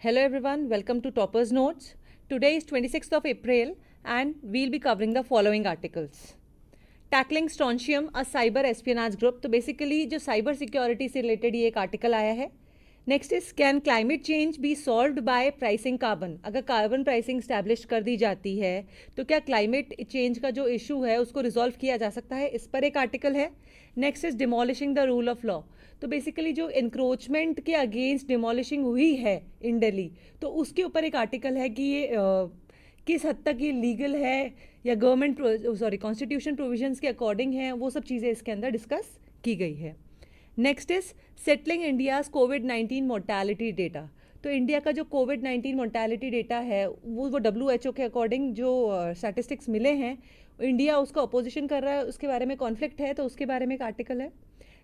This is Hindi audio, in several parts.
Hello everyone, welcome to Topper's Notes. Today is 26th of April and we'll be covering the following articles. Tackling Strontium, a cyber espionage group. तो बेसिकली जो साइबर सिक्योरिटी से रिलेटेड ये एक आर्टिकल आया है. Next is can climate change be solved by pricing carbon. अगर कार्बन प्राइसिंग स्टैब्लिश कर दी जाती है तो क्या क्लाइमेट चेंज का जो इशू है उसको रिजॉल्व किया जा सकता है, इस पर एक आर्टिकल है. Next is demolishing the rule of law. तो बेसिकली जो इंक्रोचमेंट के अगेंस्ट डिमोलिशिंग हुई है इन दिल्ली, तो उसके ऊपर एक आर्टिकल है कि ये किस हद तक ये लीगल है या गवर्नमेंट कॉन्स्टिट्यूशन प्रोविजंस के अकॉर्डिंग है, वो सब चीज़ें इसके अंदर डिस्कस की गई है. Next is settling India's covid mortality data. तो इंडिया का जो कोविड-19 मोर्टैलिटी डेटा है वो WHO के अकॉर्डिंग जो स्टैटिस्टिक्स मिले हैं, इंडिया उसका अपोजिशन कर रहा है, उसके बारे में कॉन्फ्लिक्ट है, तो उसके बारे में एक आर्टिकल है.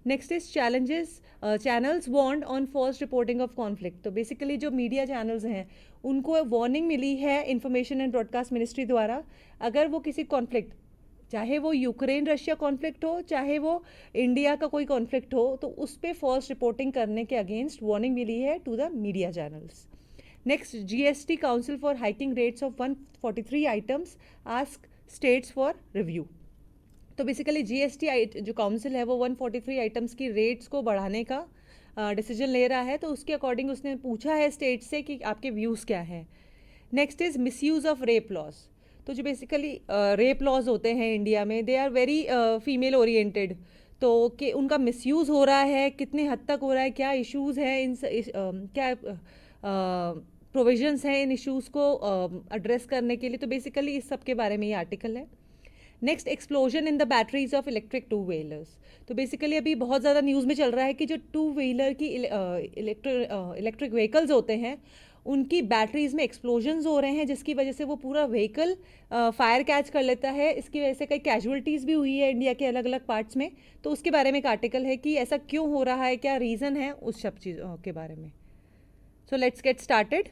Next is channels warned on false reporting of conflict. तो बेसिकली जो मीडिया चैनल्स हैं उनको वार्निंग मिली है इंफॉर्मेशन एंड ब्रॉडकास्ट मिनिस्ट्री द्वारा, अगर वो किसी कॉन्फ्लिक्ट, चाहे वो यूक्रेन रशिया कॉन्फ्लिक्ट हो, चाहे वो इंडिया का कोई कॉन्फ्लिक्ट हो, तो उस पर फॉल्स रिपोर्टिंग करने के अगेंस्ट वार्निंग मिली है to the media channels. Next, GST council for hiking rates of 143 items ask states for review. तो बेसिकली GST जो काउंसिल है वो 143 आइटम्स की रेट्स को बढ़ाने का डिसीजन ले रहा है, तो उसके अकॉर्डिंग उसने पूछा है स्टेट से कि आपके व्यूज़ क्या हैं. Next is misuse of rape laws. तो जो बेसिकली रेप लॉज होते हैं इंडिया में, they are very female oriented, तो कि उनका मिसयूज़ हो रहा है, कितने हद तक हो रहा है, क्या इश्यूज़ हैं, क्या प्रोविजंस हैं इन इश्यूज़ को एड्रेस करने के लिए. तो बेसिकली इस सब के बारे में ये आर्टिकल है. Next, explosion in the batteries of electric two wheelers. तो बेसिकली अभी बहुत ज़्यादा न्यूज़ में चल रहा है कि जो टू व्हीलर की इलेक्ट्रिक व्हीकल्स होते हैं उनकी बैटरीज में एक्सप्लोजन्स हो रहे हैं, जिसकी वजह से वो पूरा व्हीकल फायर कैच कर लेता है. इसकी वजह से कई कैजुअलिटीज़ भी हुई है इंडिया के अलग अलग पार्ट्स में, तो उसके बारे में एक आर्टिकल है कि ऐसा क्यों हो रहा है, क्या रीज़न है, उस सब चीज़ों के बारे में. So let's get started.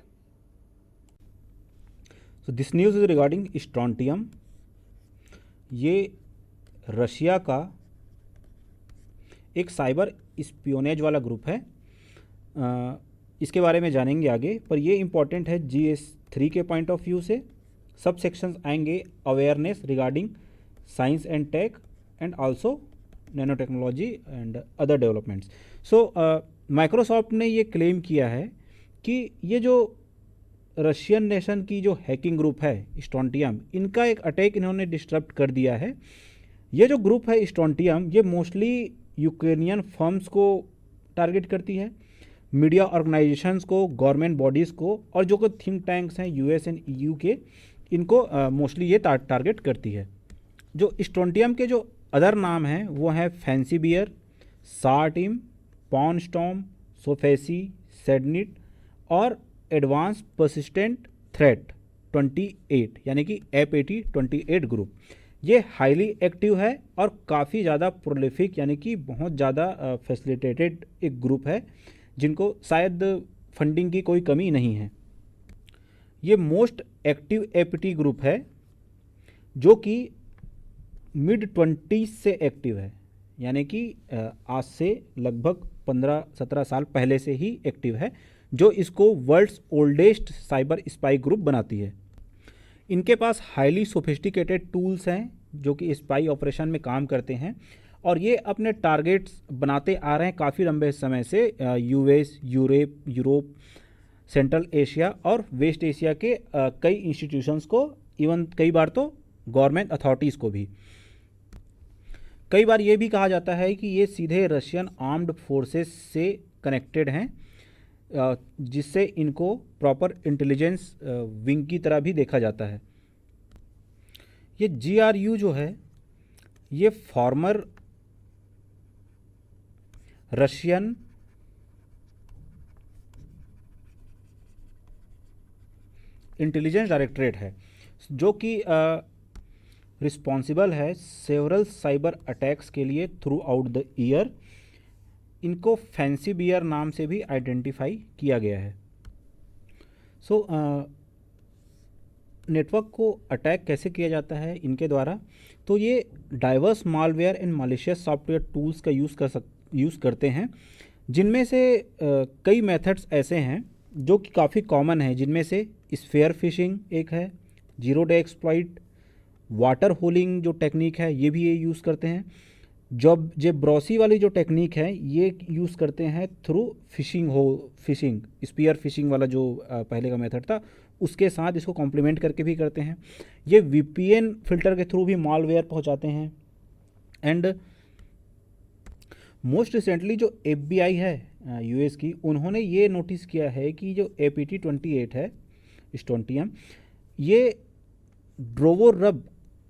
So this news is regarding Strontium. ये रशिया का एक साइबर स्पियोनेज वाला ग्रुप है. इसके बारे में जानेंगे आगे, पर ये इम्पॉर्टेंट है GS3 के पॉइंट ऑफ व्यू से. सब सेक्शंस आएंगे awareness regarding science and tech and also nano technology and other developments. So Microsoft ने ये क्लेम किया है कि ये जो रशियन नेशन की जो हैकिंग ग्रुप है स्ट्रॉन्टियम, इनका एक अटैक इन्होंने डिस्टर्ब कर दिया है. ये जो ग्रुप है स्ट्रॉन्टियम, ये मोस्टली यूक्रेनियन फर्म्स को टारगेट करती है, मीडिया ऑर्गेनाइजेशंस को, गवर्नमेंट बॉडीज़ को, और जो कोई थिंक टैंक्स हैं US एंड EU के, इनको मोस्टली ये टारगेट करती है. जो स्ट्रॉन्टियम के जो अदर नाम हैं वो हैं फैंसी बियर, सार्टिम, पॉनस्टॉम, सोफेसी, सेडनिट और एडवांस परसिस्टेंट थ्रेट 28 यानी कि FAT28 ग्रुप. ये हाईली एक्टिव है और काफ़ी ज़्यादा प्रोलिफिक यानी कि बहुत ज़्यादा फैसिलिटेटेड एक ग्रुप है, जिनको शायद फंडिंग की कोई कमी नहीं है. ये मोस्ट एक्टिव FAT ग्रुप है जो कि mid-20s से एक्टिव है, यानी कि आज से लगभग 15-17 साल पहले से ही एक्टिव है, जो इसको world's oldest cyber spy group बनाती है. इनके पास हाईली सोफिस्टिकेटेड टूल्स हैं जो कि स्पाई ऑपरेशन में काम करते हैं, और ये अपने टारगेट्स बनाते आ रहे हैं काफ़ी लंबे समय से. US, यूरोप, सेंट्रल एशिया और वेस्ट एशिया के कई इंस्टीट्यूशंस को, इवन कई बार तो गवर्नमेंट अथॉरिटीज़ को भी. कई बार ये भी कहा जाता है कि ये सीधे रशियन आर्म्ड फोर्सेस से कनेक्टेड हैं, जिससे इनको प्रॉपर इंटेलिजेंस विंग की तरह भी देखा जाता है. ये GRU जो है ये फॉर्मर रशियन इंटेलिजेंस डायरेक्टरेट है, जो कि रिस्पॉन्सिबल है सेवरल साइबर अटैक्स के लिए थ्रू आउट द ईयर. इनको फैंसी बियर नाम से भी आइडेंटिफाई किया गया है. सो नेटवर्क को अटैक कैसे किया जाता है इनके द्वारा, तो ये diverse malware and malicious software tools का यूज़ करते हैं, जिनमें से कई मेथड्स ऐसे हैं जो कि काफ़ी कॉमन है, जिनमें से स्फेयर फिशिंग एक है, जीरो डे एक्सप्लॉइट, वाटर होलिंग जो टेक्निक है ये भी ये यूज़ करते हैं। जब जेब्रोसी वाली जो टेक्निक है ये यूज़ करते हैं थ्रू फिशिंग स्पीयर फिशिंग वाला जो पहले का मेथड था उसके साथ इसको कॉम्प्लीमेंट करके भी करते हैं। ये वीपीएन फिल्टर के थ्रू भी मालवेयर पहुंचाते हैं। एंड मोस्ट रिसेंटली जो एफबीआई है यूएस की, उन्होंने ये नोटिस किया है कि जो APT28 है स्टोंटियम, ये ड्रोवोरब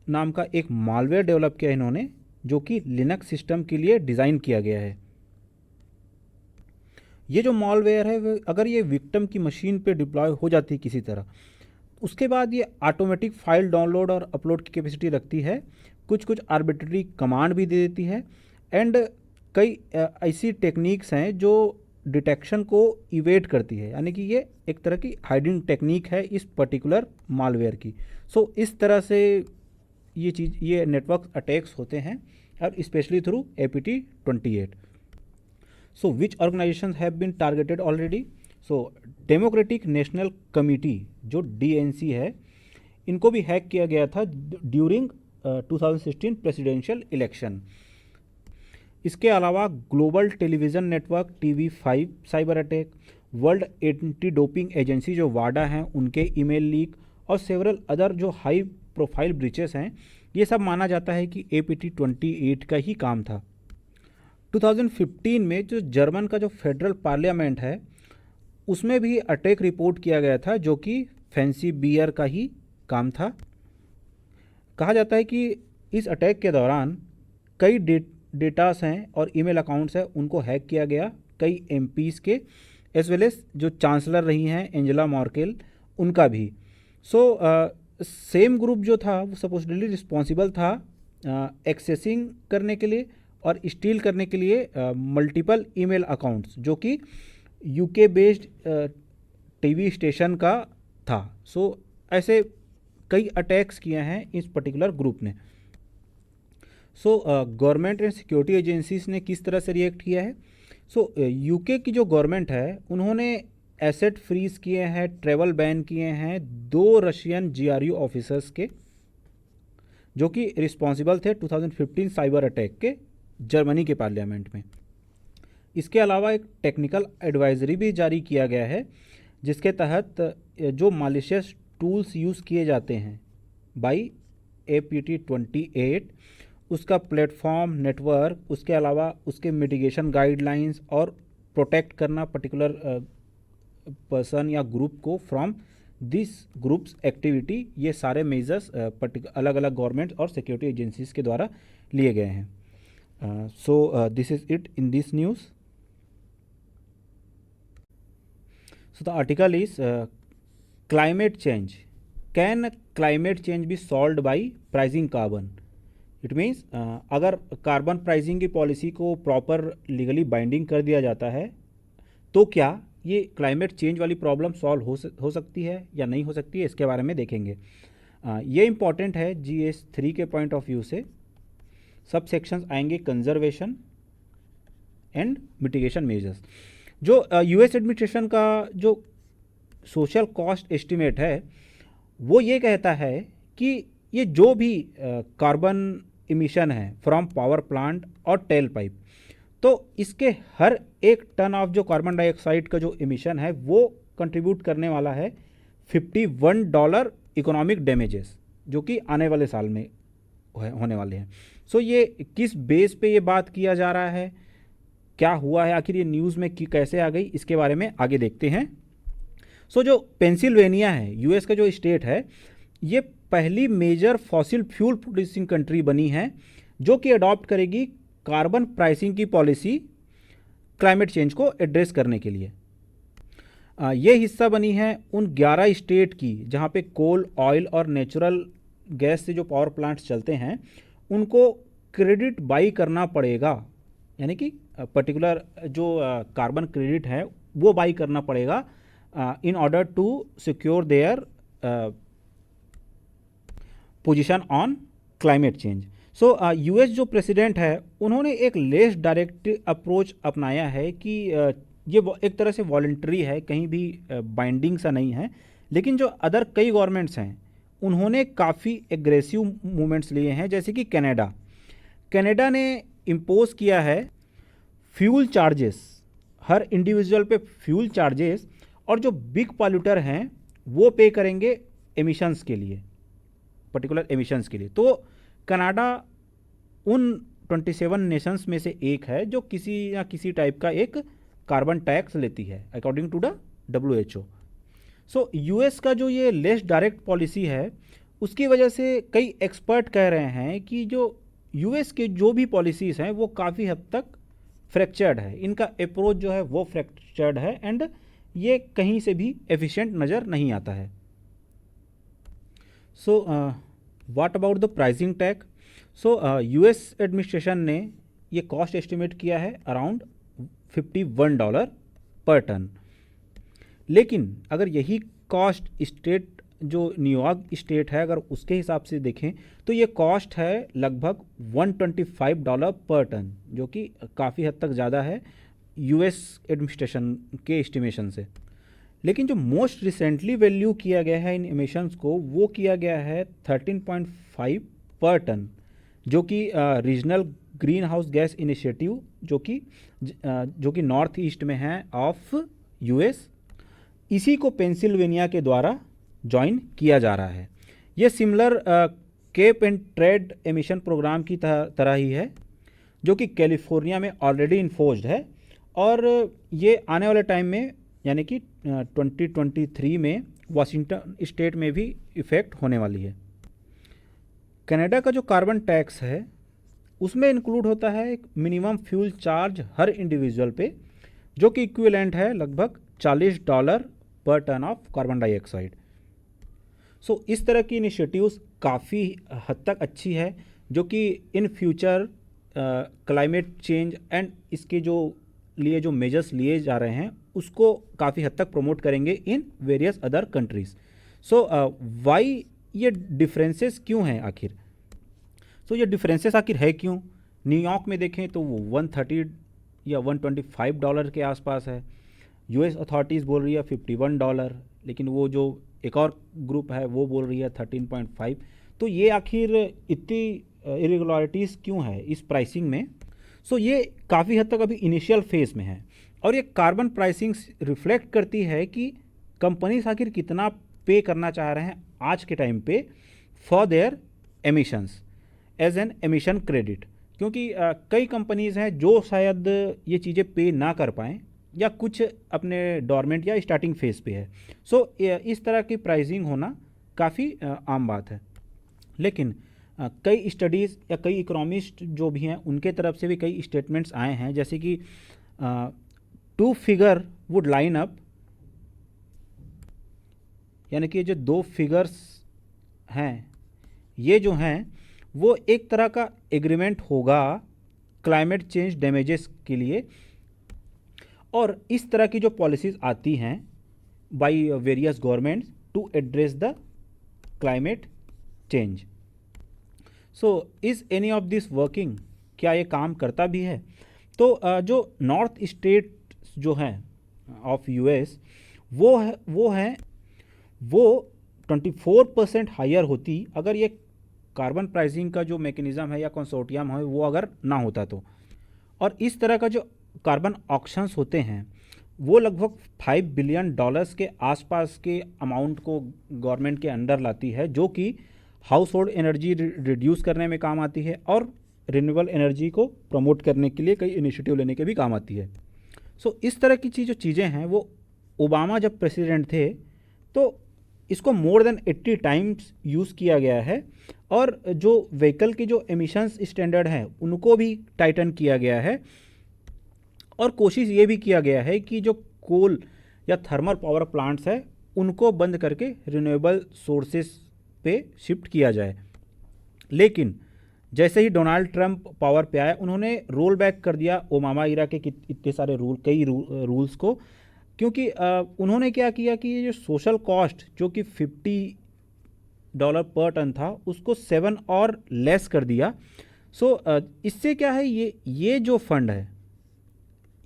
नाम का एक मालवेयर डेवलप किया इन्होंने, जो कि लिनक्स सिस्टम के लिए डिज़ाइन किया गया है। ये जो मालवेयर है अगर ये विक्टिम की मशीन पे डिप्लॉय हो जाती है किसी तरह, उसके बाद ये ऑटोमेटिक फाइल डाउनलोड और अपलोड की कैपेसिटी रखती है, कुछ आर्बिट्ररी कमांड भी दे देती है। एंड कई ऐसी टेक्निक्स हैं जो डिटेक्शन को इवेट करती है, यानी कि ये एक तरह की हाइडिंग टेक्निक है इस पर्टिकुलर मालवेयर की। सो इस तरह से ये नेटवर्क अटैक्स होते हैं, और specially through APT28। So which organisation have been targeted already? So democratic national committee जो DNC है, इनको भी हैक किया गया था ड्यूरिंग 2016 प्रेसिडेंशियल इलेक्शन। इसके अलावा global television network TV5 cyber attack, world anti doping agency जो वाडा हैं उनके ईमेल लीक, और सेवरल अदर जो हाई प्रोफाइल ब्रीचेस हैं, ये सब माना जाता है कि APT28 का ही काम था। 2015 में जो जर्मन का जो फेडरल पार्लियामेंट है उसमें भी अटैक रिपोर्ट किया गया था, जो कि फैंसी बियर का ही काम था। कहा जाता है कि इस अटैक के दौरान कई डेटास हैं और ईमेल अकाउंट्स हैं उनको हैक किया गया, कई MPs के एज वेल एज जो चांसलर रही हैं एंजेला मर्केल उनका भी। सो सेम ग्रुप जो था वो सपोजली रिस्पॉन्सिबल था एक्सेसिंग करने के लिए और स्टील करने के लिए मल्टीपल ईमेल अकाउंट्स, जो कि UK बेस्ड TV स्टेशन का था। सो ऐसे कई अटैक्स किए हैं इस पर्टिकुलर ग्रुप ने। So government and security agencies ने किस तरह से रिएक्ट किया है? सो UK की जो गवर्नमेंट है उन्होंने एसेट फ्रीज किए हैं, ट्रैवल बैन किए हैं 2 रशियन GRU ऑफिसर्स के, जो कि रिस्पॉन्सिबल थे 2015 साइबर अटैक के जर्मनी के पार्लियामेंट में। इसके अलावा एक टेक्निकल एडवाइजरी भी जारी किया गया है, जिसके तहत जो मालिशियस टूल्स यूज़ किए जाते हैं बाई APT28, उसका प्लेटफॉर्म नेटवर्क, उसके अलावा उसके मिटिगेशन गाइडलाइंस और प्रोटेक्ट करना पर्टिकुलर पर्सन या ग्रुप को फ्रॉम दिस ग्रुप्स एक्टिविटी, ये सारे मेजर्स अलग अलग गवर्नमेंट और सिक्योरिटी एजेंसीज के द्वारा लिए गए हैं। सो this is it in this news. So the article is climate change, can climate change be solved by pricing carbon? It means अगर कार्बन प्राइसिंग की पॉलिसी को प्रॉपर लीगली बाइंडिंग कर दिया जाता है तो क्या ये क्लाइमेट चेंज वाली प्रॉब्लम सॉल्व हो सकती है या नहीं हो सकती है, इसके बारे में देखेंगे। ये इम्पॉर्टेंट है GS3 के पॉइंट ऑफ व्यू से। सब सेक्शंस आएंगे कंजर्वेशन एंड मिटिगेशन मेजर्स। जो US एडमिनिस्ट्रेशन का जो सोशल कॉस्ट एस्टिमेट है वो ये कहता है कि ये जो भी कार्बन इमिशन है फ्रॉम पावर प्लांट और टेल पाइप, तो इसके हर एक टन ऑफ जो कार्बन डाइऑक्साइड का जो इमिशन है वो कंट्रीब्यूट करने वाला है $51 इकोनॉमिक डैमेजेस, जो कि आने वाले साल में होने वाले हैं। सो ये किस बेस पे ये बात किया जा रहा है, क्या हुआ है, आखिर ये न्यूज़ में कैसे आ गई, इसके बारे में आगे देखते हैं। सो जो पेंसिल्वेनिया है US का जो स्टेट है, ये पहली major fossil fuel producing country बनी है जो कि अडॉप्ट करेगी कार्बन प्राइसिंग की पॉलिसी क्लाइमेट चेंज को एड्रेस करने के लिए। ये हिस्सा बनी है उन 11 स्टेट की जहाँ पे कोल, ऑयल और नेचुरल गैस से जो पावर प्लांट्स चलते हैं उनको क्रेडिट बाई करना पड़ेगा, यानी कि पर्टिकुलर जो कार्बन क्रेडिट है वो बाई करना पड़ेगा in order to secure their position on climate change. So US जो प्रेसिडेंट है उन्होंने एक लेस डायरेक्ट अप्रोच अपनाया है कि ये एक तरह से वॉलंटरी है, कहीं भी बाइंडिंग सा नहीं है। लेकिन जो अदर कई गवर्नमेंट्स हैं उन्होंने काफ़ी एग्रेसिव मूवमेंट्स लिए हैं, जैसे कि कनाडा ने इम्पोज किया है फ्यूल चार्जेस, हर इंडिविजुअल पे फ्यूल चार्जेस, और जो बिग पॉल्यूटर हैं वो पे करेंगे एमिशंस के लिए, पर्टिकुलर एमिशंस के लिए। तो कनाडा उन 27 नेशंस में से एक है जो किसी या किसी टाइप का एक कार्बन टैक्स लेती है according to the WHO। So US का जो ये लेस डायरेक्ट पॉलिसी है उसकी वजह से कई एक्सपर्ट कह रहे हैं कि जो यूएस के जो भी पॉलिसीज़ हैं वो काफ़ी हद तक फ्रैक्चर्ड है, इनका अप्रोच जो है वो फ्रैक्चर्ड है एंड ये कहीं से भी एफिशिएंट नज़र नहीं आता है। So what about the pricing tag? So US administration ने ये कॉस्ट एस्टिमेट किया है अराउंड $51 पर टन। लेकिन अगर यही कॉस्ट स्टेट जो न्यूयॉर्क स्टेट है अगर उसके हिसाब से देखें तो ये कॉस्ट है लगभग $125 पर टन, जो कि काफ़ी हद तक ज़्यादा है यूएस एडमिनिस्ट्रेशन के एस्टिमेशन से। लेकिन जो मोस्ट रिसेंटली वैल्यू किया गया है इन एमिशंस को वो किया गया है 13.5 पर टन, जो कि regional green house gas initiative जो कि नॉर्थ ईस्ट में है ऑफ यूएस, इसी को पेंसिल्वेनिया के द्वारा ज्वाइन किया जा रहा है। ये similar cap and trade emission programme की तरह ही है जो कि कैलिफोर्निया में ऑलरेडी इन्फोर्स्ड है, और ये आने वाले टाइम में यानी कि 2023 में वाशिंगटन स्टेट में भी इफ़ेक्ट होने वाली है। कनाडा का जो कार्बन टैक्स है उसमें इंक्लूड होता है एक मिनिमम फ्यूल चार्ज हर इंडिविजुअल पे, जो कि इक्विवेलेंट है लगभग $40 पर टन ऑफ कार्बन डाइऑक्साइड। सो इस तरह की इनिशिएटिव्स काफ़ी हद तक अच्छी है, जो कि in future climate change and इसके जो मेजर्स लिए जा रहे हैं उसको काफ़ी हद तक प्रमोट करेंगे in various other countries. So why ये डिफरेंसेस क्यों हैं आखिर? सो ये डिफरेंसेस आखिर है क्यों? न्यूयॉर्क में देखें तो वो 130 या $125 के आसपास है, यूएस अथॉरिटीज़ बोल रही है $51, लेकिन वो जो एक और ग्रुप है वो बोल रही है 13.5। तो ये आखिर इतनी इरेगुलरिटीज़ क्यों है इस प्राइसिंग में? सो ये काफ़ी हद तक अभी इनिशियल फेज़ में है, और ये कार्बन प्राइसिंग रिफ्लेक्ट करती है कि कंपनीज आखिर कितना पे करना चाह रहे हैं आज के टाइम पे for their emissions as an emission credit. क्योंकि कई कंपनीज हैं जो शायद ये चीज़ें पे ना कर पाएँ या कुछ अपने डॉर्मेंट या स्टार्टिंग फेज़ पे है। सो इस तरह की प्राइसिंग होना काफ़ी आम बात है। लेकिन कई स्टडीज़ या कई इकोनॉमिस्ट जो भी हैं उनके तरफ से भी कई स्टेटमेंट्स आए हैं, जैसे कि 2 फिगर वुड लाइन अप, यानी कि जो 2 फिगर्स हैं ये जो हैं वो एक तरह का एग्रीमेंट होगा क्लाइमेट चेंज डैमेजेस के लिए, और इस तरह की जो पॉलिसीज़ आती हैं by various governments to address the climate change. So is any of this working? क्या ये काम करता भी है? तो जो नॉर्थ स्टेट जो हैं ऑफ यूएस वो 24% हायर होती अगर ये कार्बन प्राइसिंग का जो मैकेनिज़्म है या कंसोर्टियम है वो अगर ना होता तो। और इस तरह का जो कार्बन ऑक्शंस होते हैं वो लगभग $5 बिलियन के आसपास के अमाउंट को गवर्नमेंट के अंडर लाती है, जो कि हाउस होल्ड एनर्जी रिड्यूस करने में काम आती है और रिन्यूएबल एनर्जी को प्रमोट करने के लिए कई इनिशिएटिव लेने के भी काम आती है। सो इस तरह की जो चीज़ें हैं वो ओबामा जब प्रेसिडेंट थे तो इसको मोर देन 80 टाइम्स यूज़ किया गया है, और जो व्हीकल की जो एमिशंस स्टैंडर्ड हैं उनको भी टाइटन किया गया है, और कोशिश ये भी किया गया है कि जो कोल या थर्मल पावर प्लांट्स है उनको बंद करके रिन्यूएबल सोर्सेस पे शिफ्ट किया जाए। लेकिन जैसे ही डोनाल्ड ट्रंप पावर पे आया उन्होंने रोल बैक कर दिया ओबामा इरा के इतने सारे रूल्स को, क्योंकि उन्होंने क्या किया कि ये जो सोशल कॉस्ट जो कि $50 पर टन था उसको 7 और लेस कर दिया। सो इससे क्या है, ये जो फंड है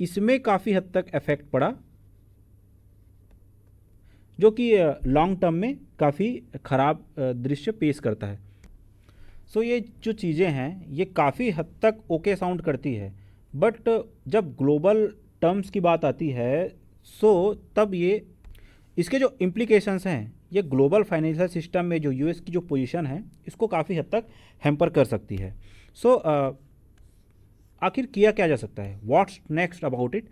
इसमें काफ़ी हद तक इफेक्ट पड़ा, जो कि लॉन्ग टर्म में काफ़ी ख़राब दृश्य पेश करता है। सो ये जो चीज़ें हैं ये काफ़ी हद तक ओके साउंड करती है, बट जब ग्लोबल टर्म्स की बात आती है तब ये इसके जो इम्प्लीकेशंस हैं ये ग्लोबल फाइनेंशियल सिस्टम में जो यूएस की जो पोजीशन है इसको काफ़ी हद तक हैम्पर कर सकती है। आखिर किया क्या जा सकता है, what's next about it?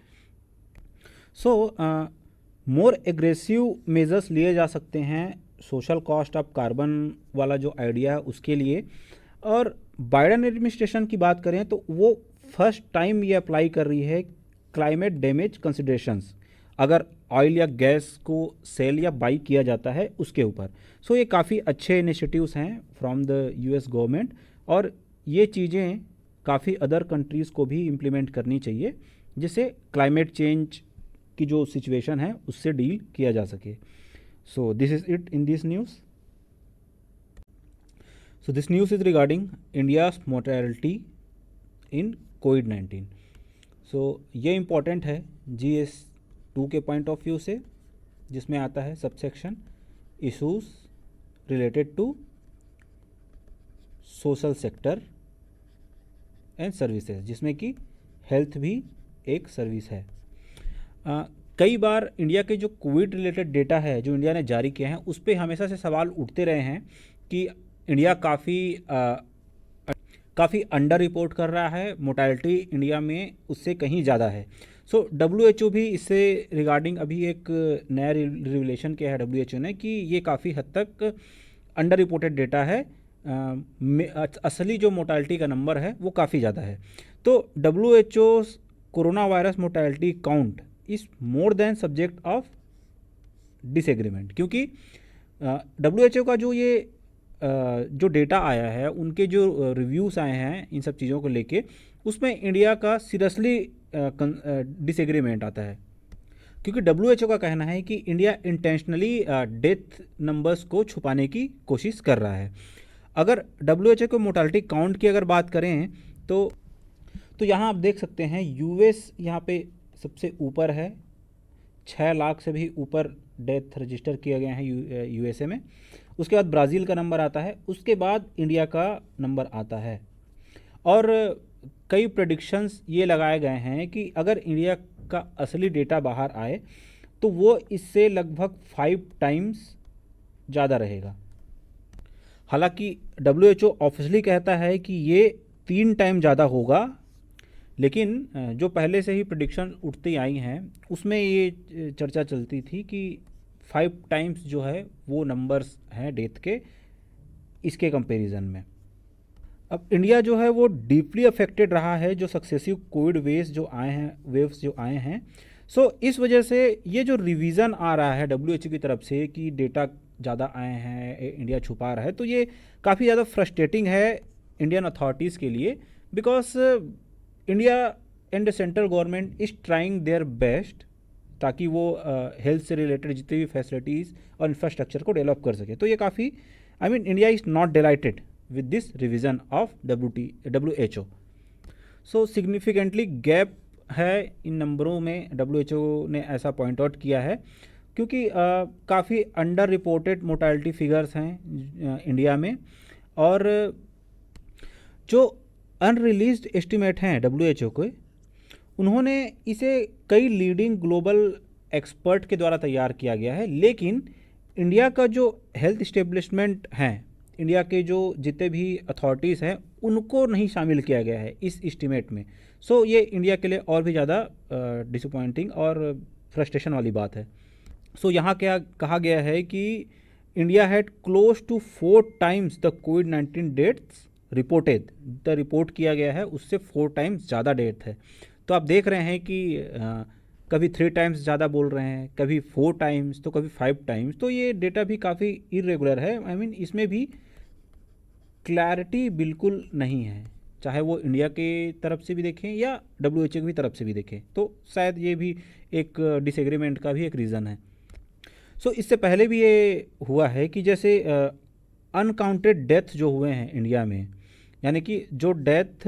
More aggressive measures लिए जा सकते हैं सोशल कॉस्ट ऑफ कार्बन वाला जो आइडिया है उसके लिए। और बाइडेन एडमिनिस्ट्रेशन की बात करें तो वो फर्स्ट टाइम ये अप्लाई कर रही है क्लाइमेट डैमेज कंसिडरेशंस, अगर ऑयल या गैस को सेल या बाई किया जाता है उसके ऊपर। ये काफ़ी अच्छे इनिशिएटिव्स हैं फ्रॉम द यूएस गवर्नमेंट, और ये चीज़ें काफ़ी अदर कंट्रीज़ को भी इम्प्लीमेंट करनी चाहिए जिससे क्लाइमेट चेंज की जो सिचुएशन है उससे डील किया जा सके। This is it in this news. This news is regarding India's mortality in कोविड-19। ये इम्पॉर्टेंट है GS2 के पॉइंट ऑफ व्यू से, जिसमें आता है subsection issues related to social sector and services, जिसमें कि हेल्थ भी एक सर्विस है। कई बार इंडिया के जो कोविड रिलेटेड डेटा है जो इंडिया ने जारी किए हैं उस पर हमेशा से सवाल उठते रहे हैं कि इंडिया काफ़ी अंडर रिपोर्ट कर रहा है, मोर्टेलिटी इंडिया में उससे कहीं ज़्यादा है। WHO भी इससे रिगार्डिंग अभी एक नया रिवलेशन किया है WHO ने कि ये काफ़ी हद तक अंडर रिपोर्टेड डेटा है, असली जो मोर्टेलिटी का नंबर है वो काफ़ी ज़्यादा है। तो WHO corona virus mortality count is more than subject of disagreement, क्योंकि WHO का जो डेटा आया है, उनके जो रिव्यूज़ आए हैं इन सब चीज़ों को लेके, उसमें इंडिया का सीरियसली डिसएग्रीमेंट आता है, क्योंकि WHO का कहना है कि इंडिया इंटेंशनली डेथ नंबर्स को छुपाने की कोशिश कर रहा है। अगर WHO को मोर्टेलिटी काउंट की अगर बात करें तो यहाँ आप देख सकते हैं US यहाँ पे सबसे ऊपर है, 6 लाख से भी ऊपर डेथ रजिस्टर किए गए हैं USA में। उसके बाद ब्राज़ील का नंबर आता है, उसके बाद इंडिया का नंबर आता है। और कई प्रेडिक्शंस ये लगाए गए हैं कि अगर इंडिया का असली डेटा बाहर आए तो वो इससे लगभग 5 टाइम्स ज़्यादा रहेगा। हालांकि WHO ऑफिशियली कहता है कि ये 3 टाइम ज़्यादा होगा, लेकिन जो पहले से ही प्रेडिक्शन उठती आई हैं उसमें ये चर्चा चलती थी कि 5 टाइम्स जो है वो नंबर्स हैं डेथ के, इसके कंपैरिजन में। अब इंडिया जो है वो डीपली अफेक्टेड रहा है जो सक्सेसिव कोविड वेव्स जो आए हैं। इस वजह से ये जो रिवीजन आ रहा है WHO की तरफ से कि डेटा ज़्यादा आए हैं, इंडिया छुपा रहा है, तो ये काफ़ी ज़्यादा फ्रस्ट्रेटिंग है इंडियन अथॉरिटीज़ के लिए, because India and central government is trying their best ताकि वो हेल्थ से रिलेटेड जितनी भी फैसिलिटीज़ और इंफ्रास्ट्रक्चर को डेवलप कर सके। तो ये काफ़ी India is not dilated with this revision of WHO। Significantly gap है इन नंबरों में, WHO ने ऐसा पॉइंट आउट किया है, क्योंकि काफ़ी अंडर रिपोर्टेड मोर्टेलिटी फिगर्स हैं इंडिया में, और जो अनरिलीज्ड एस्टिमेट हैं WHO के, उन्होंने इसे कई लीडिंग ग्लोबल एक्सपर्ट के द्वारा तैयार किया गया है, लेकिन इंडिया का जो हेल्थ इस्टेब्लिशमेंट हैं, इंडिया के जो जितने भी अथॉरिटीज़ हैं, उनको नहीं शामिल किया गया है इस एस्टीमेट में। ये इंडिया के लिए और भी ज़्यादा डिसअपॉइंटिंग और फ्रस्ट्रेशन वाली बात है। यहाँ क्या कहा गया है कि India had close to 4 times the कोविड-19 डेथ्स रिपोर्टेड, रिपोर्ट किया गया है उससे 4 टाइम्स ज़्यादा डेथ है। तो आप देख रहे हैं कि कभी 3 टाइम्स ज़्यादा बोल रहे हैं, कभी 4 टाइम्स, तो कभी 5 टाइम्स। तो ये डेटा भी काफ़ी इरेगुलर है। इसमें भी क्लैरिटी बिल्कुल नहीं है, चाहे वो इंडिया के तरफ से भी देखें या WHO की तरफ से भी देखें, तो शायद ये भी एक डिसएग्रीमेंट का भी एक रीज़न है। इससे पहले भी ये हुआ है कि जैसे अनकाउंटेड डेथ जो हुए हैं इंडिया में, यानी कि जो डेथ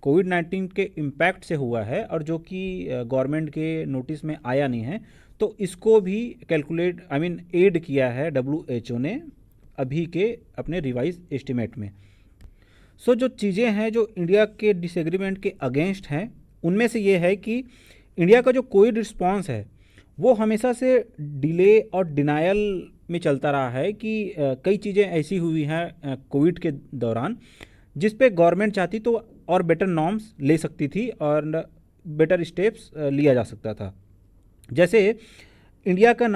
कोविड-19 के इम्पैक्ट से हुआ है और जो कि गवर्नमेंट के नोटिस में आया नहीं है, तो इसको भी कैलकुलेट ऐड किया है WHO ने अभी के अपने रिवाइज एस्टिमेट में। सो जो चीज़ें हैं जो इंडिया के डिसएग्रीमेंट के अगेंस्ट हैं, उनमें से ये है कि इंडिया का जो कोविड रिस्पांस है वो हमेशा से डिले और डिनायल में चलता रहा है कि कई चीज़ें ऐसी हुई हैं कोविड के दौरान जिस पे गवर्नमेंट चाहती तो और बेटर नॉर्म्स ले सकती थी और बेटर स्टेप्स लिया जा सकता था। जैसे इंडिया का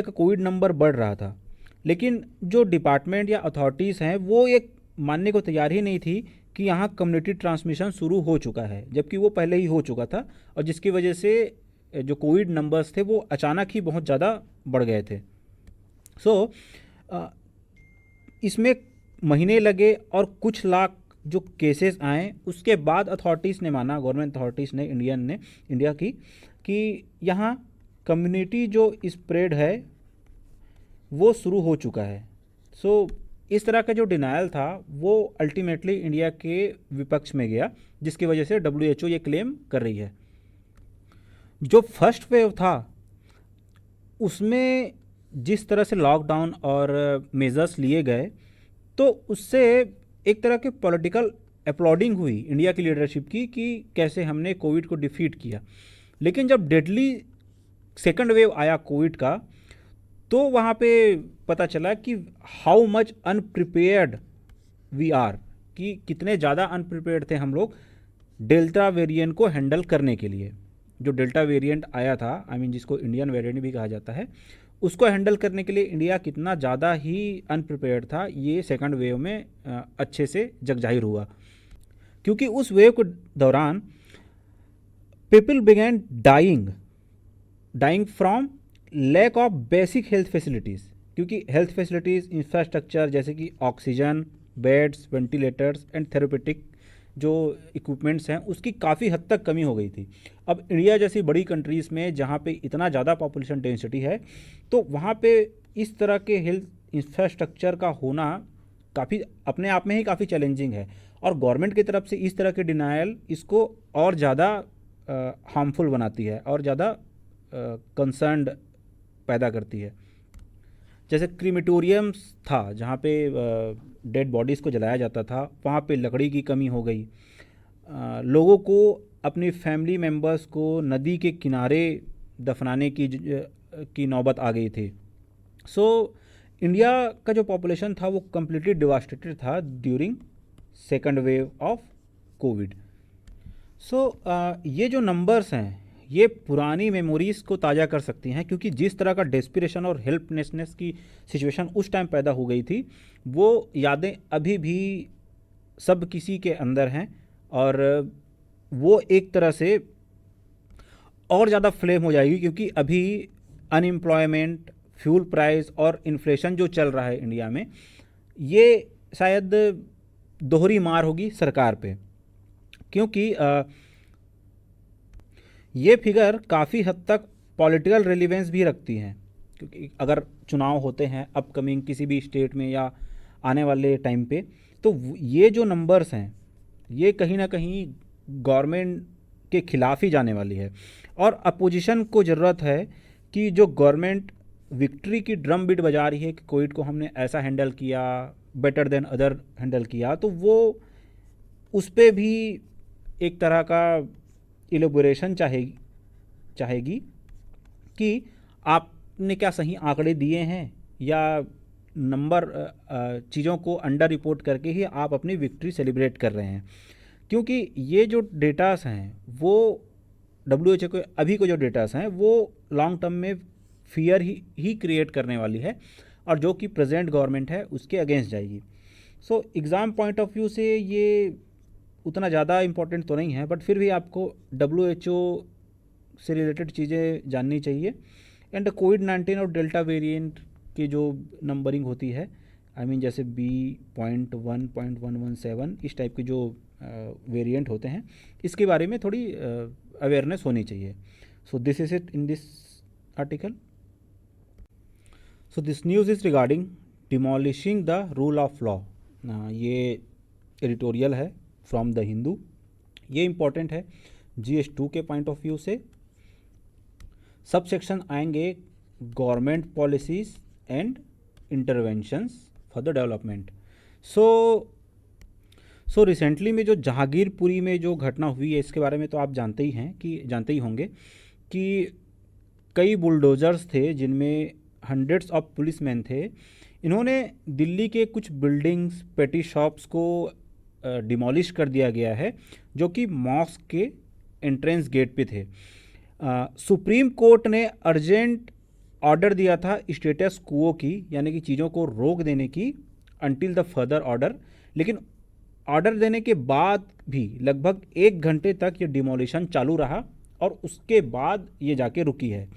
कोविड नंबर बढ़ रहा था, लेकिन जो डिपार्टमेंट या अथॉरिटीज़ हैं वो एक मानने को तैयार ही नहीं थी कि यहाँ कम्युनिटी ट्रांसमिशन शुरू हो चुका है, जबकि वो पहले ही हो चुका था और जिसकी वजह से जो कोविड नंबर्स थे वो अचानक ही बहुत ज़्यादा बढ़ गए थे। सो इसमें महीने लगे और कुछ लाख जो केसेस आए, उसके बाद अथॉरिटीज़ ने माना, गवर्नमेंट अथॉरिटीज़ ने इंडिया की कि यहाँ कम्युनिटी जो स्प्रेड है वो शुरू हो चुका है। सो इस तरह का जो डिनायल था वो अल्टीमेटली इंडिया के विपक्ष में गया, जिसकी वजह से WHO ये क्लेम कर रही है। जो फर्स्ट वेव था उसमें जिस तरह से लॉकडाउन और मेजर्स लिए गए, तो उससे एक तरह के पॉलिटिकल अपलॉडिंग हुई इंडिया की लीडरशिप की कि कैसे हमने कोविड को डिफीट किया। लेकिन जब डेडली सेकंड वेव आया कोविड का, तो वहाँ पे पता चला कि how much unprepared we are, कि कितने ज़्यादा अनप्रिपेयर्ड थे हम लोग डेल्टा वेरिएंट को हैंडल करने के लिए। जो डेल्टा वेरिएंट आया था, जिसको इंडियन वेरिएंट भी कहा जाता है, उसको हैंडल करने के लिए इंडिया कितना ज़्यादा ही अनप्रिपेयर्ड था, ये सेकंड वेव में अच्छे से जग जाहिर हुआ। क्योंकि उस वेव के दौरान people began dying from lack of basic health facilities, क्योंकि हेल्थ फैसिलिटीज़ इंफ्रास्ट्रक्चर जैसे कि oxygen, beds, ventilators and therapeutic जो इक्विपमेंट्स हैं उसकी काफ़ी हद तक कमी हो गई थी। अब इंडिया जैसी बड़ी कंट्रीज़ में जहाँ पे इतना ज़्यादा पॉपुलेशन डेंसिटी है, तो वहाँ पे इस तरह के हेल्थ इंफ्रास्ट्रक्चर का होना काफ़ी अपने आप में ही काफ़ी चैलेंजिंग है, और गवर्नमेंट की तरफ से इस तरह के डिनायल इसको और ज़्यादा हार्मफुल बनाती है और ज़्यादा कंसर्न पैदा करती है। जैसे क्रीमेटोरियम्स था जहाँ पे डेड बॉडीज़ को जलाया जाता था, वहाँ पे लकड़ी की कमी हो गई। लोगों को अपनी फैमिली मेम्बर्स को नदी के किनारे दफनाने की नौबत आ गई थी। सो इंडिया का जो पॉपुलेशन था वो कम्प्लीटली डिवास्टेटेड था during second wave of COVID. So ये जो नंबर्स हैं ये पुरानी मेमोरीज़ को ताज़ा कर सकती हैं, क्योंकि जिस तरह का डेस्पिरेशन और हेल्पलेसनेस की सिचुएशन उस टाइम पैदा हो गई थी, वो यादें अभी भी सब किसी के अंदर हैं, और वो एक तरह से और ज़्यादा फ्लेम हो जाएगी, क्योंकि अभी अनएम्प्लॉयमेंट, फ्यूल प्राइस और इन्फ्लेशन जो चल रहा है इंडिया में, ये शायद दोहरी मार होगी सरकार पे, क्योंकि ये फिगर काफ़ी हद तक पॉलिटिकल रेलिवेंस भी रखती हैं। क्योंकि अगर चुनाव होते हैं अपकमिंग किसी भी स्टेट में या आने वाले टाइम पे, तो ये जो नंबर्स हैं ये कहीं ना कहीं गवर्नमेंट के खिलाफ ही जाने वाली है, और अपोजिशन को ज़रूरत है कि जो गवर्नमेंट विक्ट्री की ड्रम बीट बजा रही है कि कोविड को हमने ऐसा हैंडल किया, बेटर देन अदर हैंडल किया, तो वो उस पर भी एक तरह का इलेबोरेशन चाहेगी कि आपने क्या सही आंकड़े दिए हैं, या नंबर चीज़ों को अंडर रिपोर्ट करके ही आप अपनी विक्ट्री सेलिब्रेट कर रहे हैं। क्योंकि ये जो डेटास हैं वो WHO के अभी को जो डेटास हैं वो लॉन्ग टर्म में फियर ही क्रिएट करने वाली है, और जो कि प्रेजेंट गवर्नमेंट है उसके अगेंस्ट जाएगी। सो एग्ज़ाम पॉइंट ऑफ व्यू से ये उतना ज़्यादा इम्पोर्टेंट तो नहीं है, बट फिर भी आपको WHO से रिलेटेड चीज़ें जाननी चाहिए। एंड कोविड-19 और डेल्टा वेरिएंट की जो नंबरिंग होती है, जैसे B.1.1.117 इस टाइप के जो वेरिएंट होते हैं, इसके बारे में थोड़ी अवेयरनेस होनी चाहिए। So this is it in this article. So this news is regarding demolishing the rule of law. ये एडिटोरियल है फ्रॉम द हिंदू ये इम्पॉर्टेंट है GS2 के पॉइंट ऑफ व्यू से। सब सेक्शन आएंगे government policies and interventions for the development. So recently में जो जहांगीरपुरी में जो घटना हुई है, इसके बारे में तो आप जानते ही होंगे कि कई बुलडोज़र्स थे जिनमें हंड्रेड्स ऑफ पुलिसमैन थे। इन्होंने दिल्ली के कुछ बिल्डिंग्स, पेटी शॉप्स को डिमोलिश कर दिया गया है जो कि मॉस्क के एंट्रेंस गेट पे थे। सुप्रीम कोर्ट ने अर्जेंट ऑर्डर दिया था स्टेटस क्वो की, यानी कि चीज़ों को रोक देने की अंटिल द फर्दर ऑर्डर, लेकिन ऑर्डर देने के बाद भी लगभग 1 घंटे तक ये डिमोलिशन चालू रहा और उसके बाद ये जाके रुकी है।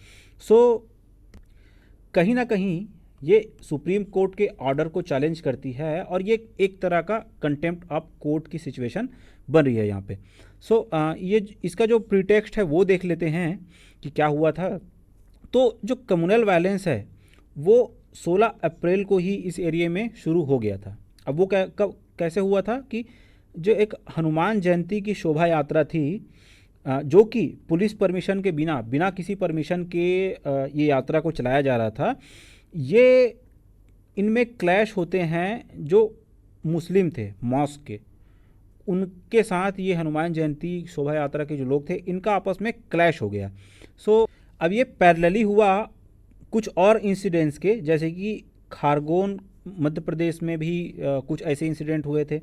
कहीं ना कहीं ये सुप्रीम कोर्ट के ऑर्डर को चैलेंज करती है और ये एक तरह का कंटेम्प्ट ऑफ कोर्ट की सिचुएशन बन रही है यहाँ पे। ये इसका जो प्रीटेक्स्ट है वो देख लेते हैं कि क्या हुआ था। तो जो कम्युनल वायलेंस है वो 16 अप्रैल को ही इस एरिया में शुरू हो गया था। अब वो कैसे हुआ था कि जो एक हनुमान जयंती की शोभा यात्रा थी, जो कि पुलिस परमिशन के बिना किसी परमिशन के ये यात्रा को चलाया जा रहा था। ये इनमें क्लैश होते हैं जो मुस्लिम थे मॉस्क के, उनके साथ ये हनुमान जयंती शोभा यात्रा के जो लोग थे इनका आपस में क्लैश हो गया। अब ये पैरेलली हुआ कुछ और इंसिडेंट्स के, जैसे कि खारगोन मध्य प्रदेश में भी कुछ ऐसे इंसिडेंट हुए थे।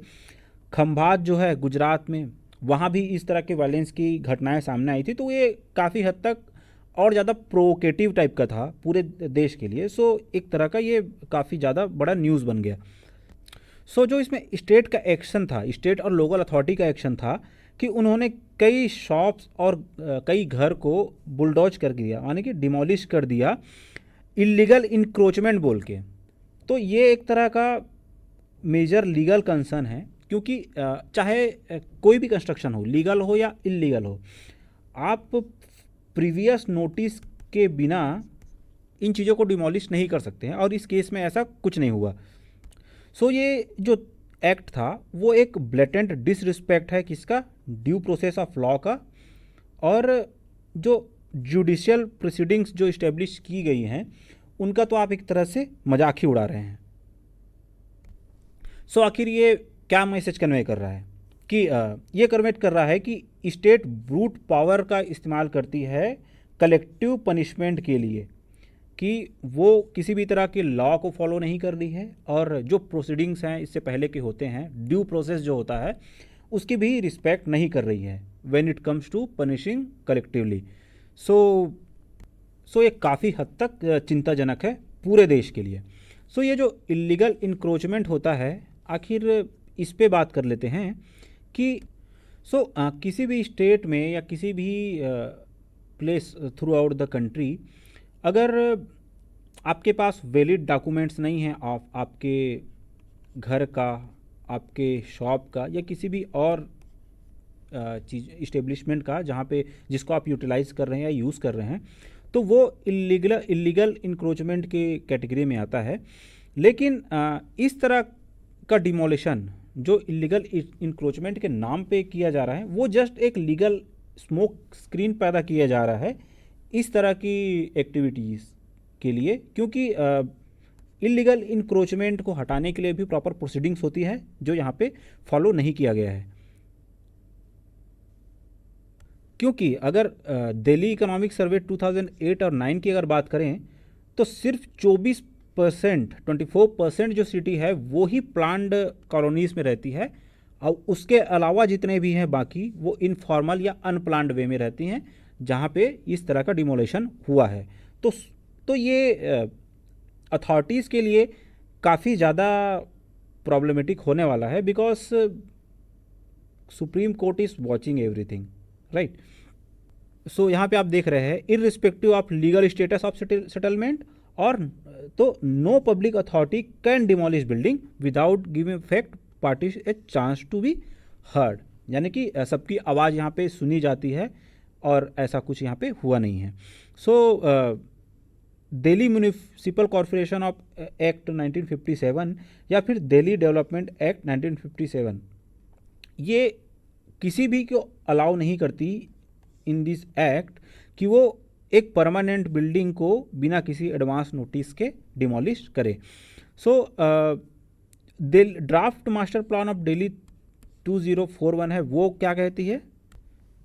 खंभात जो है गुजरात में, वहाँ भी इस तरह के वायलेंस की घटनाएं सामने आई थी। तो ये काफ़ी हद तक और ज़्यादा प्रोवोकेटिव टाइप का था पूरे देश के लिए। एक तरह का ये काफ़ी ज़्यादा बड़ा न्यूज़ बन गया। जो इसमें स्टेट का एक्शन था, स्टेट और लोकल अथॉरिटी का एक्शन था कि उन्होंने कई शॉप्स और कई घर को बुलडोज कर दिया, यानी कि डिमोलिश कर दिया, इलीगल इंक्रोचमेंट बोल के। तो ये एक तरह का मेजर लीगल कंसर्न है, क्योंकि चाहे कोई भी कंस्ट्रक्शन हो, लीगल हो या इलीगल हो, आप प्रीवियस नोटिस के बिना इन चीज़ों को डिमोलिश नहीं कर सकते हैं, और इस केस में ऐसा कुछ नहीं हुआ। ये जो एक्ट था वो एक ब्लेटेंट डिसरिस्पेक्ट है किसका, ड्यू प्रोसेस ऑफ लॉ का, और जो जुडिशियल प्रोसीडिंग्स जो इस्टेब्लिश की गई हैं उनका तो आप एक तरह से मजाक ही उड़ा रहे हैं। आखिर ये क्या मैसेज कन्वे कर रहा है कि ये कन्वेट कर रहा है कि स्टेट ब्रूट पावर का इस्तेमाल करती है कलेक्टिव पनिशमेंट के लिए, कि वो किसी भी तरह के लॉ को फॉलो नहीं कर रही है, और जो प्रोसीडिंग्स हैं इससे पहले के होते हैं, ड्यू प्रोसेस जो होता है उसकी भी रिस्पेक्ट नहीं कर रही है when it comes to punishing collectively. ये काफ़ी हद तक चिंताजनक है पूरे देश के लिए। ये जो इलीगल इंक्रोचमेंट होता है, आखिर इस पे बात कर लेते हैं कि किसी भी स्टेट में या किसी भी place through out the country, अगर आपके पास वैलिड डॉक्यूमेंट्स नहीं हैं आपके घर का, आपके शॉप का, या किसी भी और चीज़ इस्टेब्लिशमेंट का जहाँ पे जिसको आप यूटिलाइज़ कर रहे हैं या यूज़ कर रहे हैं, तो वो इलीगल इंक्रोचमेंट के कैटेगरी में आता है। लेकिन इस तरह का डिमोलिशन जो इलीगल इंक्रोचमेंट के नाम पे किया जा रहा है, वो जस्ट एक लीगल स्मोक स्क्रीन पैदा किया जा रहा है इस तरह की एक्टिविटीज़ के लिए, क्योंकि इलीगल इंक्रोचमेंट को हटाने के लिए भी प्रॉपर प्रोसीडिंग्स होती है जो यहाँ पे फॉलो नहीं किया गया है। क्योंकि अगर दिल्ली इकोनॉमिक सर्वे 2008 और 9 की अगर बात करें तो सिर्फ 24% जो सिटी है वो ही प्लान्ड कॉलोनीज़ में रहती है, और उसके अलावा जितने भी हैं बाकी वो इनफॉर्मल या अनप्लान्ड वे में रहती हैं जहाँ पे इस तरह का डिमोलेशन हुआ है। तो ये अथॉरिटीज़ के लिए काफ़ी ज़्यादा प्रॉब्लमेटिक होने वाला है, because supreme court is watching everything, right. यहाँ पे आप देख रहे हैं irrespective of legal status of settlement, और तो no public authority can demolish building without giving effect parties a chance to be heard, यानी कि सबकी आवाज़ यहाँ पे सुनी जाती है, और ऐसा कुछ यहाँ पे हुआ नहीं है। Delhi municipal corporation of act 1957 या फिर दिल्ली डेवलपमेंट एक्ट 1957, ये किसी भी को अलाउ नहीं करती इन दिस एक्ट कि वो एक परमानेंट बिल्डिंग को बिना किसी एडवांस नोटिस के डिमोलिश करे। So draft master plan of Delhi 2041 है, वो क्या कहती है?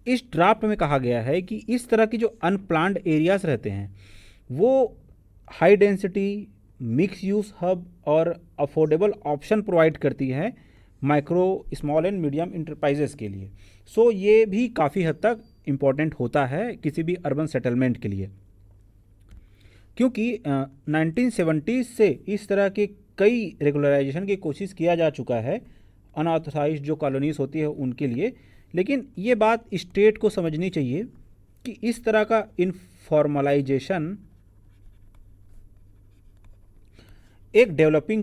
इस ड्राफ्ट में कहा गया है कि इस तरह की जो अनप्लान्ड एरियाज रहते हैं वो high density, mix use hub और अफोर्डेबल ऑप्शन प्रोवाइड करती है micro, small and medium enterprises के लिए। सो ये भी काफ़ी हद तक इम्पॉर्टेंट होता है किसी भी अर्बन सेटलमेंट के लिए, क्योंकि 1970s से इस तरह के कई रेगुलराइजेशन की कोशिश किया जा चुका है अनऑथराइज्ड जो कॉलोनीज होती है उनके लिए। लेकिन ये बात स्टेट को समझनी चाहिए कि इस तरह का इनफॉर्मलाइजेशन एक डेवलपिंग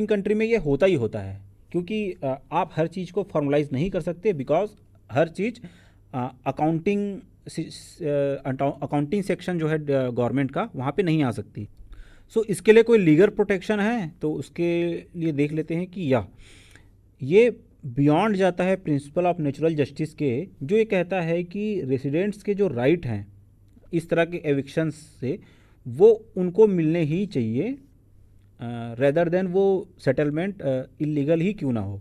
कंट्री में ये होता ही होता है, क्योंकि आप हर चीज़ को फॉर्मलाइज नहीं कर सकते, because her cheese accounting section जो है गवर्नमेंट का वहाँ पे नहीं आ सकती। सो इसके लिए कोई लीगल प्रोटेक्शन है तो उसके लिए देख लेते हैं कि ये बियॉन्ड जाता है प्रिंसिपल ऑफ नेचुरल जस्टिस के, जो ये कहता है कि रेसिडेंट्स के जो राइट हैं इस तरह के एविक्शंस से वो उनको मिलने ही चाहिए, रेदर देन वो सेटलमेंट इलीगल ही क्यों ना हो।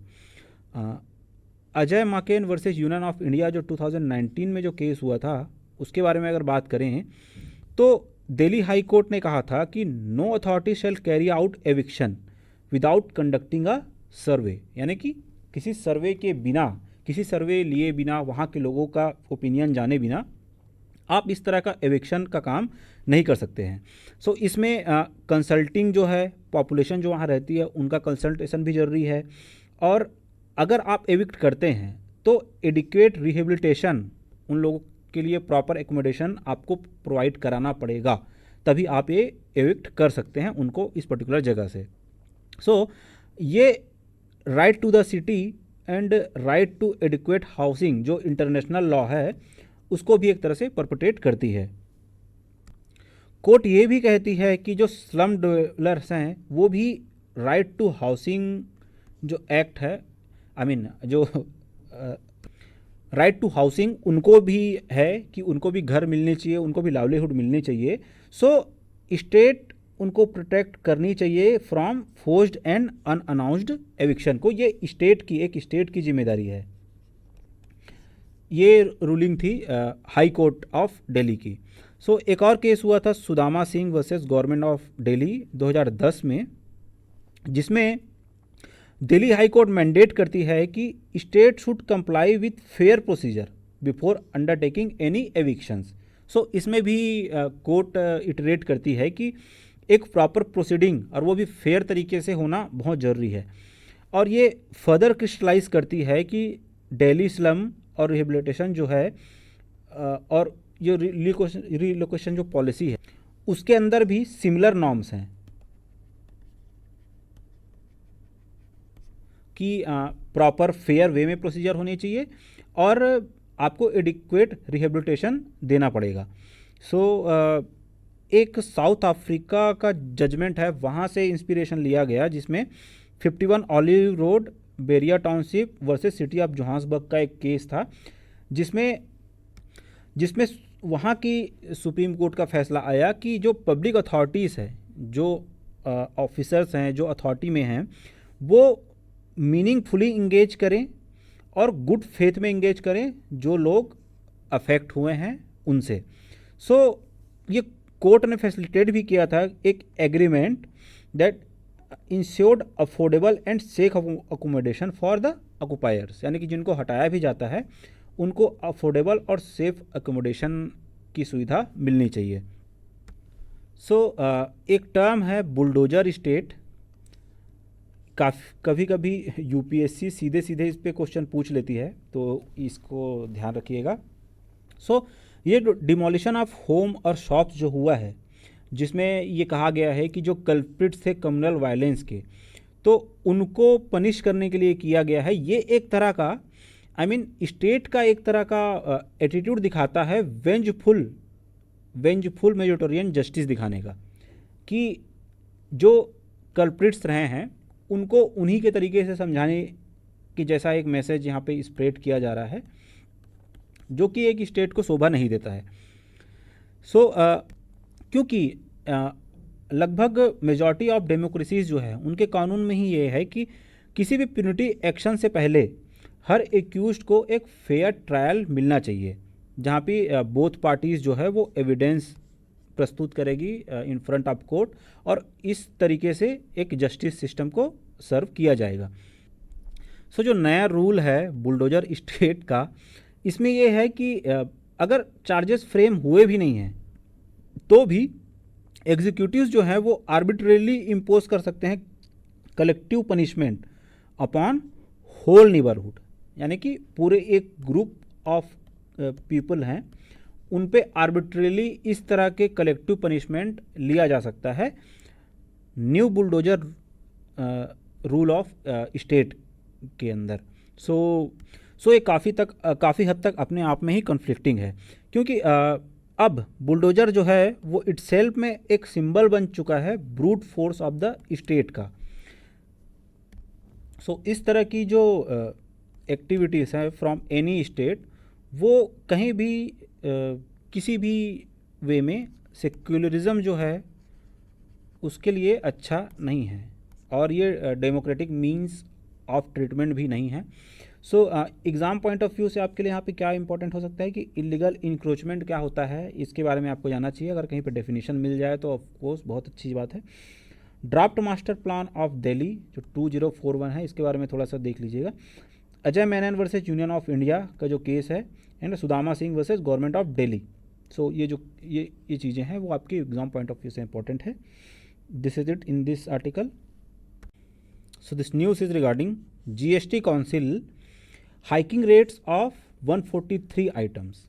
Ajay Maken versus union of India जो 2019 में जो केस हुआ था उसके बारे में अगर बात करें तो दिल्ली हाई कोर्ट ने कहा था कि no authority shall carry out eviction without conducting a survey, यानी कि किसी सर्वे के बिना, किसी सर्वे लिए बिना, वहाँ के लोगों का ओपिनियन जाने बिना आप इस तरह का एविक्शन का काम नहीं कर सकते हैं। सो इसमें कंसल्टिंग जो है, पॉपुलेशन जो वहाँ रहती है उनका कंसल्टेशन भी ज़रूरी है, और अगर आप एविक्ट करते हैं तो एडिक्वेट रिहेबिलिटेशन, उन लोगों के लिए प्रॉपर एकोमोडेशन आपको प्रोवाइड कराना पड़ेगा, तभी आप ये एविक्ट कर सकते हैं उनको इस पर्टिकुलर जगह से। सो ये right to the city and right to adequate housing जो इंटरनेशनल लॉ है उसको भी एक तरह से परपेट्रेट करती है। कोर्ट ये भी कहती है कि जो स्लम डवेलर्स हैं वो भी राइट टू हाउसिंग जो एक्ट है, जो राइट टू हाउसिंग उनको भी है कि उनको भी घर मिलने चाहिए, उनको भी लाइवलीहुड मिलनी चाहिए। सो स्टेट उनको प्रोटेक्ट करनी चाहिए from forced and unannounced eviction को, ये एक स्टेट की जिम्मेदारी है। ये रूलिंग थी हाई कोर्ट ऑफ दिल्ली की। सो एक और केस हुआ था Sudama Singh versus government of Delhi 2010 में, जिसमें दिल्ली हाई कोर्ट मैंडेट करती है कि state should comply with fair procedure before undertaking any evictions. So इसमें भी कोर्ट इटरेट करती है कि एक प्रॉपर प्रोसीडिंग और वो भी फेयर तरीके से होना बहुत ज़रूरी है, और ये फर्दर क्रिस्टलाइज करती है कि दिल्ली स्लम और रिहेबिलिटेशन जो है और जो रिलोकेशन जो पॉलिसी है उसके अंदर भी सिमिलर नॉर्म्स हैं कि प्रॉपर फेयर वे में प्रोसीजर होनी चाहिए और आपको एडिक्वेट रिहेबिलिटेशन देना पड़ेगा। सो एक साउथ अफ्रीका का जजमेंट है, वहाँ से इंस्पिरेशन लिया गया, जिसमें 51 olive road Berea township versus city of Johannesburg का एक केस था, जिसमें वहाँ की सुप्रीम कोर्ट का फैसला आया कि जो पब्लिक अथॉरिटीज़ है, जो ऑफिसर्स हैं जो अथॉरिटी में हैं, वो मीनिंगफुली इंगेज करें और गुड फेथ में इंगेज करें जो लोग अफेक्ट हुए हैं उनसे। सो ये कोर्ट ने फैसिलिटेट भी किया था एक agreement that ensured affordable and safe accommodation for the occupiers, यानी कि जिनको हटाया भी जाता है उनको अफोर्डेबल और सेफ अकोमोडेशन की सुविधा मिलनी चाहिए। सो एक टर्म है बुलडोजर स्टेट। कभी कभी यूपीएससी सीधे सीधे इस पे क्वेश्चन पूछ लेती है, तो इसको ध्यान रखिएगा। सो ये डिमोलिशन ऑफ होम और शॉप्स जो हुआ है, जिसमें ये कहा गया है कि जो कल्प्रिट्स थे कम्युनल वायलेंस के, तो उनको पनिश करने के लिए किया गया है। ये एक तरह का स्टेट का एक तरह का एटीट्यूड दिखाता है वेंजफुल मेजोरिटेरियन जस्टिस दिखाने का, कि जो कल्प्रिट्स रहे हैं उनको उन्हीं के तरीके से समझाने कि जैसा एक मैसेज यहाँ पे स्प्रेड किया जा रहा है, जो कि एक स्टेट को शोभा नहीं देता है। क्योंकि लगभग मेजॉरिटी ऑफ डेमोक्रेसीज जो है उनके कानून में ही ये है कि किसी भी प्यूनिटी एक्शन से पहले हर एक्यूज्ड को एक फेयर ट्रायल मिलना चाहिए, जहाँ पे बोथ पार्टीज़ जो है वो एविडेंस प्रस्तुत करेगी इन फ्रंट ऑफ कोर्ट, और इस तरीके से एक जस्टिस सिस्टम को सर्व किया जाएगा। जो नया रूल है बुलडोजर स्टेट का, इसमें यह है कि अगर चार्जेस फ्रेम हुए भी नहीं हैं तो भी एग्जीक्यूटिव्स जो हैं वो आर्बिट्रेरली इम्पोज कर सकते हैं collective punishment upon whole neighbourhood, यानी कि पूरे एक ग्रुप ऑफ पीपल हैं उन पे आर्बिट्रेरली इस तरह के कलेक्टिव पनिशमेंट लिया जा सकता है new bulldozer rule of state के अंदर। ये काफ़ी हद तक अपने आप में ही कॉन्फ्लिक्टिंग है, क्योंकि अब बुलडोजर जो है वो इटसेल्फ में एक सिंबल बन चुका है brute force of the state का। इस तरह की जो एक्टिविटीज़ हैं फ्रॉम एनी स्टेट, वो कहीं भी किसी भी वे में सेक्युलरिज्म जो है उसके लिए अच्छा नहीं है, और ये डेमोक्रेटिक मीन्स ऑफ ट्रीटमेंट भी नहीं है। एग्ज़ाम पॉइंट ऑफ व्यू से आपके लिए यहाँ पे क्या इंपॉर्टेंट हो सकता है कि इलीगल इंक्रोचमेंट क्या होता है, इसके बारे में आपको जानना चाहिए। अगर कहीं पे डेफिनेशन मिल जाए तो ऑफ कोर्स बहुत अच्छी बात है। Draft master plan of Delhi जो 2041 है, इसके बारे में थोड़ा सा देख लीजिएगा। Ajay Menon versus union of India का जो केस है, and Sudama Singh versus government of Delhi. ये चीज़ें हैं वो आपके एग्जाम पॉइंट ऑफ व्यू से इंपॉर्टेंट है। This is it in this article. This news is regarding GST council hiking rates of 143 items,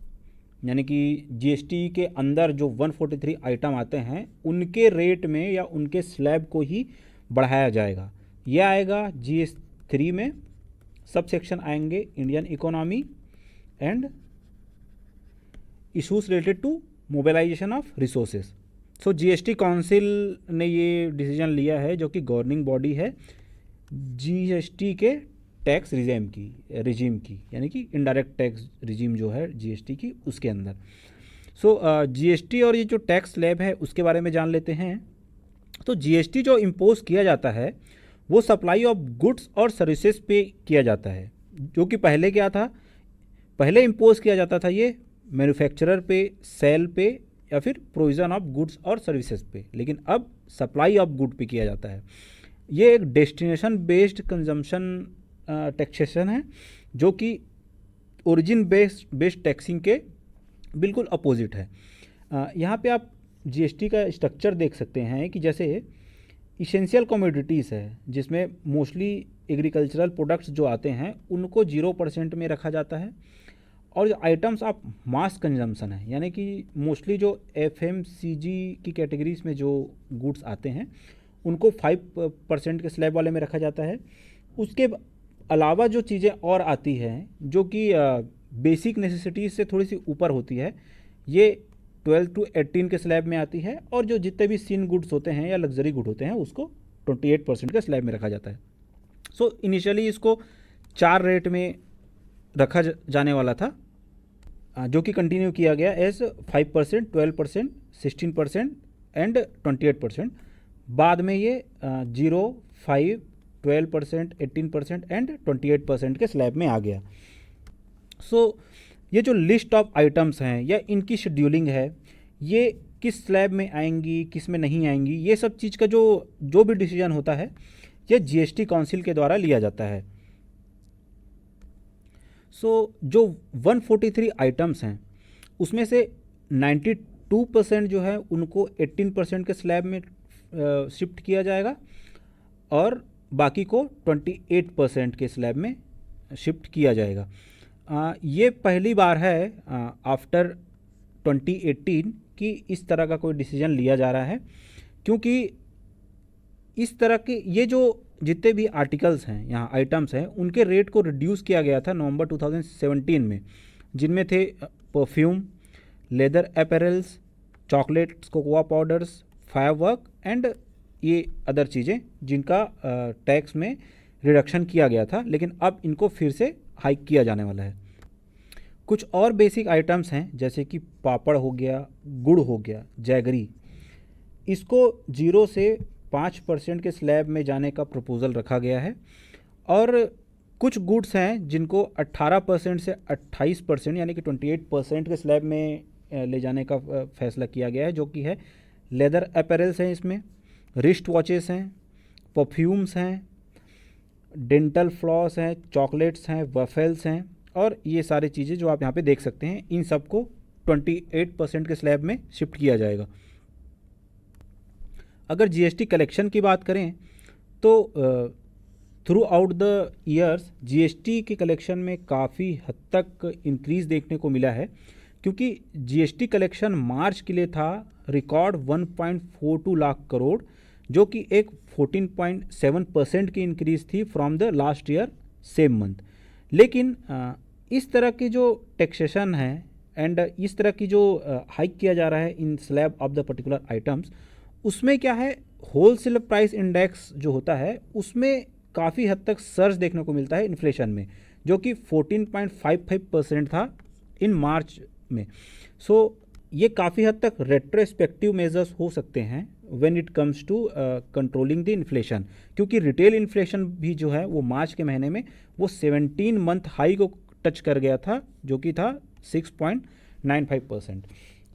यानी कि GST के अंदर जो 143 आइटम आते हैं उनके रेट में या उनके स्लैब को ही बढ़ाया जाएगा। यह आएगा GS3 में। सब सेक्शन आएंगे Indian economy and issues related to mobilisation of resources. GST council ने ये डिसीजन लिया है, जो कि गवर्निंग बॉडी है GST के टैक्स रिजीम की, यानी कि इनडायरेक्ट टैक्स रिजीम जो है GST की, उसके अंदर। GST और ये जो टैक्स स्लैब है उसके बारे में जान लेते हैं। GST जो इम्पोज किया जाता है वो सप्लाई ऑफ गुड्स और सर्विसेज पे किया जाता है, जो कि पहले क्या था, पहले इम्पोज किया जाता था ये मैन्युफैक्चरर पे, सेल पे, या फिर प्रोविज़न ऑफ गुड्स और सर्विसेज पे, लेकिन अब सप्लाई ऑफ गुड पे किया जाता है। ये एक डेस्टिनेशन बेस्ड कंजम्पशन टैक्सेशन है, जो कि ओरिजिन बेस्ड टैक्सिंग के बिल्कुल अपोजिट है। यहाँ पे आप GST का स्ट्रक्चर देख सकते हैं कि जैसे इसेंशियल कमोडिटीज़ है, जिसमें मोस्टली एग्रीकल्चरल प्रोडक्ट्स जो आते हैं उनको 0% में रखा जाता है, और जो आइटम्स ऑफ मास कंजम्पशन है, यानी कि मोस्टली जो FMCG की कैटेगरीज में जो गुड्स आते हैं उनको 5% के स्लैब वाले में रखा जाता है। उसके अलावा जो चीज़ें और आती हैं जो कि बेसिक नेसेसिटीज़ से थोड़ी सी ऊपर होती है, ये 12 to 18 के स्लैब में आती है, और जो जितने भी सीन गुड्स होते हैं या लग्जरी गुड होते हैं उसको 28% के स्लैब में रखा जाता है। इनिशियली इसको 4 रेट में रखा जाने वाला था, जो कि कंटिन्यू किया गया एज 5%, 12%, 16% एंड 28%। बाद में ये 0, 5, 12%, 18% एंड 28% के स्लैब में आ गया। ये जो लिस्ट ऑफ आइटम्स हैं या इनकी शेड्यूलिंग है, ये किस स्लैब में आएंगी, किस में नहीं आएंगी, ये सब चीज़ का जो भी डिसीजन होता है ये GST काउंसिल के द्वारा लिया जाता है। जो 143 आइटम्स हैं उसमें से 92% जो है उनको 18% के स्लैब में शिफ्ट किया जाएगा, और बाकी को 28% के स्लैब में शिफ्ट किया जाएगा। ये पहली बार है आफ्टर 2018 कि इस तरह का कोई डिसीजन लिया जा रहा है, क्योंकि इस तरह के ये जो जितने भी आर्टिकल्स हैं, यहाँ आइटम्स हैं, उनके रेट को रिड्यूस किया गया था नवंबर 2017 में, जिनमें थे perfume, leather apparels, chocolates, cocoa powders, firework and ये अदर चीज़ें जिनका टैक्स में रिडक्शन किया गया था, लेकिन अब इनको फिर से हाइक किया जाने वाला है। कुछ और बेसिक आइटम्स हैं जैसे कि पापड़ हो गया, गुड़ हो गया, जैगरी, इसको 0 से 5% के स्लैब में जाने का प्रपोज़ल रखा गया है। और कुछ गुड्स हैं जिनको 18% से 28% यानी कि 28% के स्लैब में ले जाने का फैसला किया गया है, जो कि है लेदर अपैरल्स हैं, इसमें रिस्ट वॉचेस हैं, परफ्यूम्स हैं, डेंटल फ्लॉस हैं, चॉकलेट्स हैं, वफेल्स हैं, और ये सारी चीज़ें जो आप यहाँ पे देख सकते हैं, इन सबको 28% के स्लैब में शिफ्ट किया जाएगा। अगर जीएसटी कलेक्शन की बात करें तो through out the years GST के कलेक्शन में काफ़ी हद तक इंक्रीज़ देखने को मिला है, क्योंकि जीएसटी कलेक्शन मार्च के लिए था रिकॉर्ड 1.42 लाख करोड़, जो कि एक 14.7% की इंक्रीज़ थी from the last year same month. लेकिन इस तरह की जो टैक्सेशन है एंड इस तरह की जो हाइक किया जा रहा है इन slab of the particular items, उसमें क्या है, होलसेल प्राइस इंडेक्स जो होता है उसमें काफ़ी हद तक सर्ज देखने को मिलता है इन्फ्लेशन में, जो कि 14.55% था इन मार्च में। सो ये काफ़ी हद तक रेट्रोस्पेक्टिव मेजर्स हो सकते हैं when it comes to controlling the inflation, क्योंकि रिटेल इन्फ्लेशन भी जो है वो मार्च के महीने में वो 17 मंथ हाई को टच कर गया था, जो कि था 6.95%।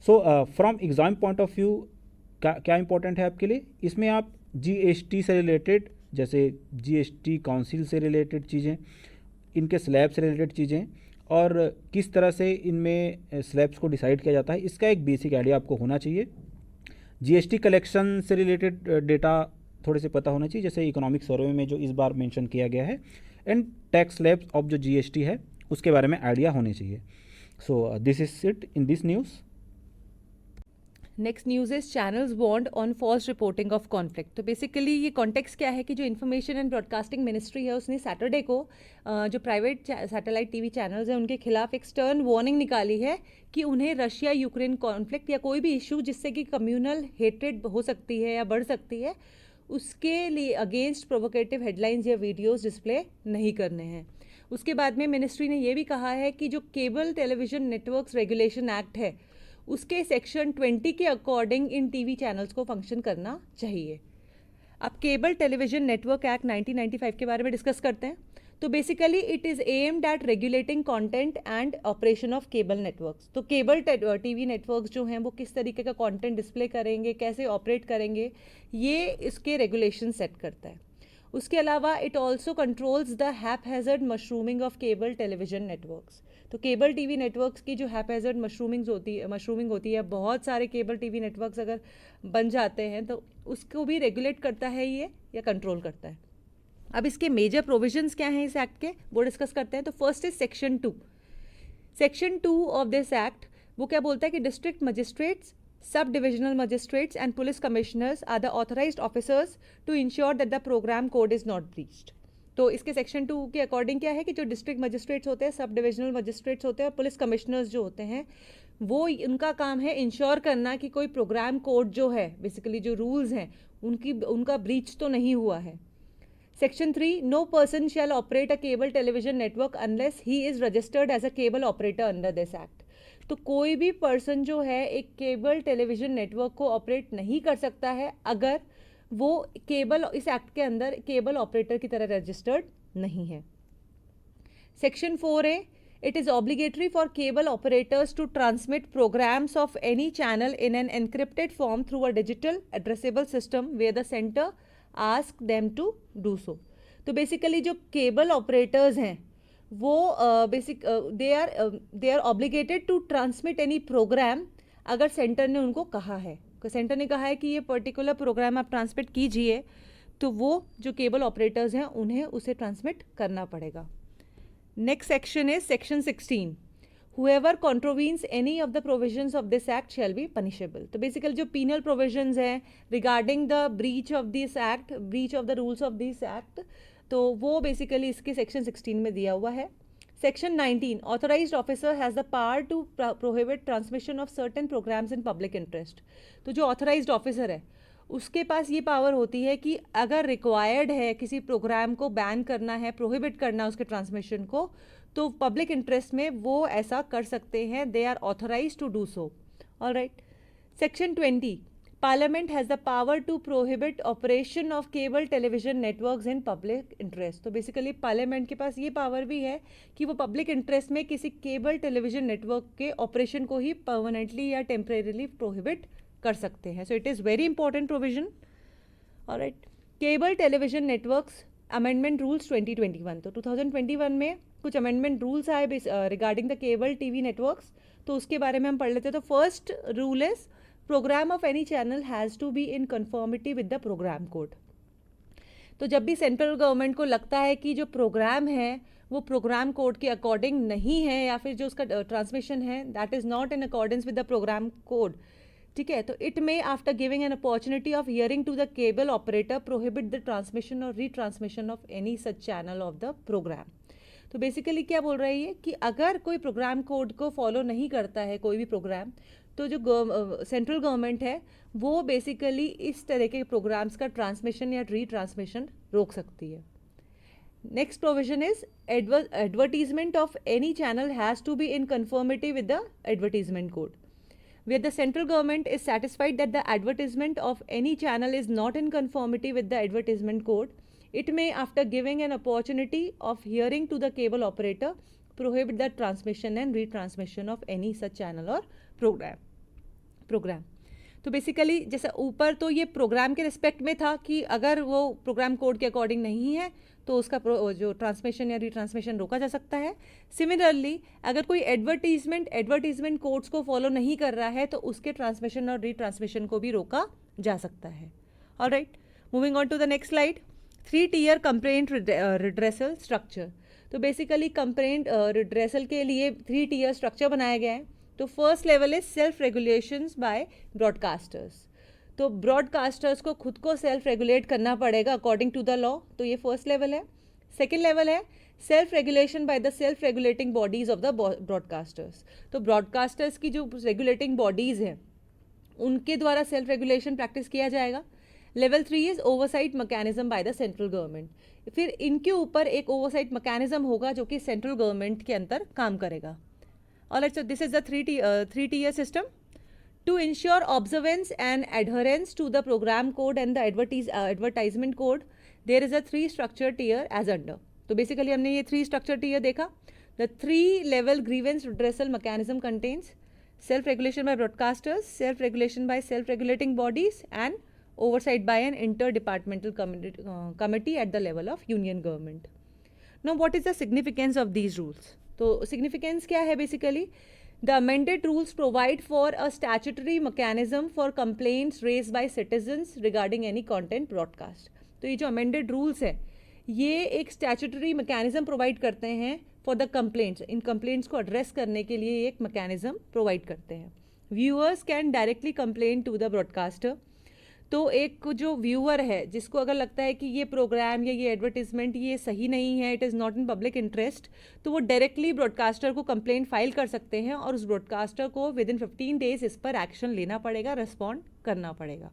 So from exam point of view क्या इंपॉर्टेंट है आपके लिए, इसमें आप जीएसटी से रिलेटेड, जैसे जीएसटी काउंसिल से रिलेटेड चीज़ें, इनके स्लैब से रिलेटेड चीज़ें, और किस तरह से इनमें स्लैब्स को डिसाइड किया जाता है, इसका एक बेसिक आइडिया आपको होना चाहिए। जीएसटी कलेक्शन से रिलेटेड डेटा थोड़े से पता होना चाहिए, जैसे इकोनॉमिक सर्वे में जो इस बार मेंशन किया गया है, एंड टैक्स स्लैब्स ऑफ जो जीएसटी है उसके बारे में आइडिया होने चाहिए। So this is it in this news. Next news is channels warned on false reporting of conflict. तो बेसिकली ये कॉन्टेक्स्ट क्या है कि जो इन्फॉर्मेशन एंड ब्रॉडकास्टिंग मिनिस्ट्री है उसने सैटरडे को जो प्राइवेट सैटेलाइट टीवी चैनल्स हैं उनके खिलाफ एक स्टर्न वार्निंग निकाली है कि उन्हें रशिया यूक्रेन कॉन्फ्लिक्ट या कोई भी इशू जिससे कि कम्युनल हेट्रेड हो सकती है या बढ़ सकती है, उसके लिए अगेंस्ट प्रोवोकेटिव हेडलाइंस या वीडियोज़ डिस्प्ले नहीं करने हैं। उसके बाद में मिनिस्ट्री ने यह भी कहा है कि जो cable television networks regulation act है उसके सेक्शन 20 के अकॉर्डिंग इन टीवी चैनल्स को फंक्शन करना चाहिए। अब केबल टेलीविज़न नेटवर्क एक्ट 1995 के बारे में डिस्कस करते हैं। तो basically it is aimed at regulating content and operation of cable networks. तो केबल टीवी नेटवर्क्स जो हैं वो किस तरीके का कंटेंट डिस्प्ले करेंगे, कैसे ऑपरेट करेंगे, ये इसके रेगुलेशन सेट करता है। उसके अलावा it also controls the haphazard mushrooming of cable television networks. तो केबल टीवी नेटवर्क्स की जो हैपहैज़र्ड मशरूमिंग होती है, बहुत सारे केबल टीवी नेटवर्क्स अगर बन जाते हैं तो उसको भी रेगुलेट करता है ये या कंट्रोल करता है। अब इसके मेजर प्रोविजंस क्या हैं इस एक्ट के, वो डिस्कस करते हैं। तो first is section 2। Section 2 of this act वो क्या बोलता है कि district magistrates, sub divisional magistrates and police commissioners are the authorised officers to ensure that the programme code is not breached. तो इसके सेक्शन 2 के अकॉर्डिंग क्या है कि जो डिस्ट्रिक्ट मजिस्ट्रेट्स होते हैं, सब डिविजनल मजिस्ट्रेट्स होते हैं और पुलिस कमिश्नर्स जो होते हैं, वो उनका काम है इंश्योर करना कि कोई प्रोग्राम कोड जो है, बेसिकली जो रूल्स हैं उनका ब्रीच तो नहीं हुआ है। Section 3, no person shall operate a cable television network unless he is registered as a cable operator under this act. तो कोई भी पर्सन जो है एक केबल टेलीविज़न नेटवर्क को ऑपरेट नहीं कर सकता है अगर वो केबल इस एक्ट के अंदर केबल ऑपरेटर की तरह रजिस्टर्ड नहीं है। Section 4A, it is obligatory for cable operators to transmit programs of any channel in an encrypted form through a digital addressable system where the center ask them to do so. तो बेसिकली जो केबल ऑपरेटर्स हैं वो they are obligated to transmit any programme अगर सेंटर ने उनको कहा है, सेंटर ने कहा है कि ये पर्टिकुलर प्रोग्राम आप ट्रांसमिट कीजिए, तो वो जो केबल ऑपरेटर्स हैं उन्हें उसे ट्रांसमिट करना पड़ेगा। Next section is section 16। Whoever contravenes any of the provisions of this act shall be punishable. तो बेसिकली जो पीनल प्रोविजंस हैं regarding the breach of this act, breach of the rules of this act, तो वो बेसिकली इसके सेक्शन 16 में दिया हुआ है। Section 19, authorised officer has the power to prohibit transmission of certain programmes in public interest. तो जो ऑथराइज्ड ऑफिसर है उसके पास ये पावर होती है कि अगर रिक्वायर्ड है किसी प्रोग्राम को बैन करना है, प्रोहिबिट करना उसके ट्रांसमिशन को, तो पब्लिक इंटरेस्ट में वो ऐसा कर सकते हैं. They are authorise to do so. Alright. Section 20, Parliament has the power to prohibit operation of cable television networks in public interest. तो बेसिकली पार्लियामेंट के पास ये पावर भी है कि वो पब्लिक इंटरेस्ट में किसी केबल टेलीविजन नेटवर्क के ऑपरेशन को ही परमानेंटली या टेम्परेरीली प्रोहिबिट कर सकते हैं. So it is very important provision. Alright. Cable television networks amendment rules 2021. तो 2021 में कुछ अमेंडमेंट रूल्स आए regarding the cable TV networks. तो उसके बारे में हम पढ़ लेते हैं. तो first rule is programme of any channel has to be in conformity with the programme code. तो जब भी सेंट्रल गवर्नमेंट को लगता है कि जो प्रोग्राम है वो प्रोग्राम कोड के अकॉर्डिंग नहीं है, या फिर जो उसका ट्रांसमिशन है that is not in accordance with the programme code, ठीक है, तो it may after giving an opportunity of hearing to the cable operator prohibit the transmission और retransmission of any such channel of the programme. तो बेसिकली क्या बोल रही है कि अगर कोई प्रोग्राम कोड को फॉलो नहीं करता है कोई भी प्रोग्राम, तो जो सेंट्रल गवर्नमेंट है वो बेसिकली इस तरह के प्रोग्राम्स का ट्रांसमिशन या रीट्रांसमिशन रोक सकती है. Next provision is advertisement of any channel has to be in conformity with the advertisement code. Where the central government is satisfied that the advertisement of any channel is not in conformity with the advertisement code, it may, after giving an opportunity of hearing to the cable operator, prohibit the transmission and retransmission of any such channel or program. तो बेसिकली जैसे ऊपर तो ये प्रोग्राम के रिस्पेक्ट में था कि अगर वो प्रोग्राम कोड के अकॉर्डिंग नहीं है तो उसका जो ट्रांसमिशन या रीट्रांसमिशन रोका जा सकता है. सिमिलरली अगर कोई एडवर्टीजमेंट कोड्स को फॉलो नहीं कर रहा है तो उसके ट्रांसमिशन और रीट्रांसमिशन को भी रोका जा सकता है. Alright, moving on to the next slide. 3-tier complaint redressal structure. तो बेसिकली कंप्लेंट रिड्रेसल के लिए 3-tier स्ट्रक्चर बनाया गया है. तो first level is self regulations by broadcasters. तो ब्रॉडकास्टर्स को खुद को सेल्फ रेगुलेट करना पड़ेगा अकॉर्डिंग टू द लॉ. तो ये फर्स्ट लेवल है. सेकेंड लेवल है self regulation by the self regulating bodies of the broadcasters. तो ब्रॉडकास्टर्स की जो रेगुलेटिंग बॉडीज़ हैं उनके द्वारा सेल्फ रेगुलेशन प्रैक्टिस किया जाएगा. Level 3 is oversight mechanism by the central government. फिर इनके ऊपर एक ओवरसाइट मैकेनिज्म होगा जो कि सेंट्रल गवर्नमेंट के अंदर काम करेगा. Alright, so this is the three-tier system. To ensure observance and adherence to the program code and the advertisement code, there is a 3-structure tier as under. तो basically हमने ये 3-structure tier देखा. The 3-level grievance redressal mechanism contains self-regulation by broadcasters, self-regulation by self-regulating bodies, and oversight by an interdepartmental committee at the level of union government. Now, what is the significance of these rules? तो सिग्निफिकेंस क्या है basically? The amended rules provide for a statutory mechanism for complaints raised by citizens regarding any content broadcast. तो ये जो अमेंडेड रूल्स है ये एक स्टैट्यूटरी मैकेनिज्म प्रोवाइड करते हैं फॉर द कंप्लेंट्स. इन कंप्लेंट्स को एड्रेस करने के लिए एक मैकेनिज्म प्रोवाइड करते हैं. Viewers can directly complain to the broadcaster. तो एक जो व्यूअर है जिसको अगर लगता है कि ये प्रोग्राम या ये एडवर्टीजमेंट ये सही नहीं है, it is not in public interest, तो वो डायरेक्टली ब्रॉडकास्टर को कंप्लेंट फाइल कर सकते हैं और उस ब्रॉडकास्टर को विद इन 15 days इस पर एक्शन लेना पड़ेगा, रिस्पॉन्ड करना पड़ेगा.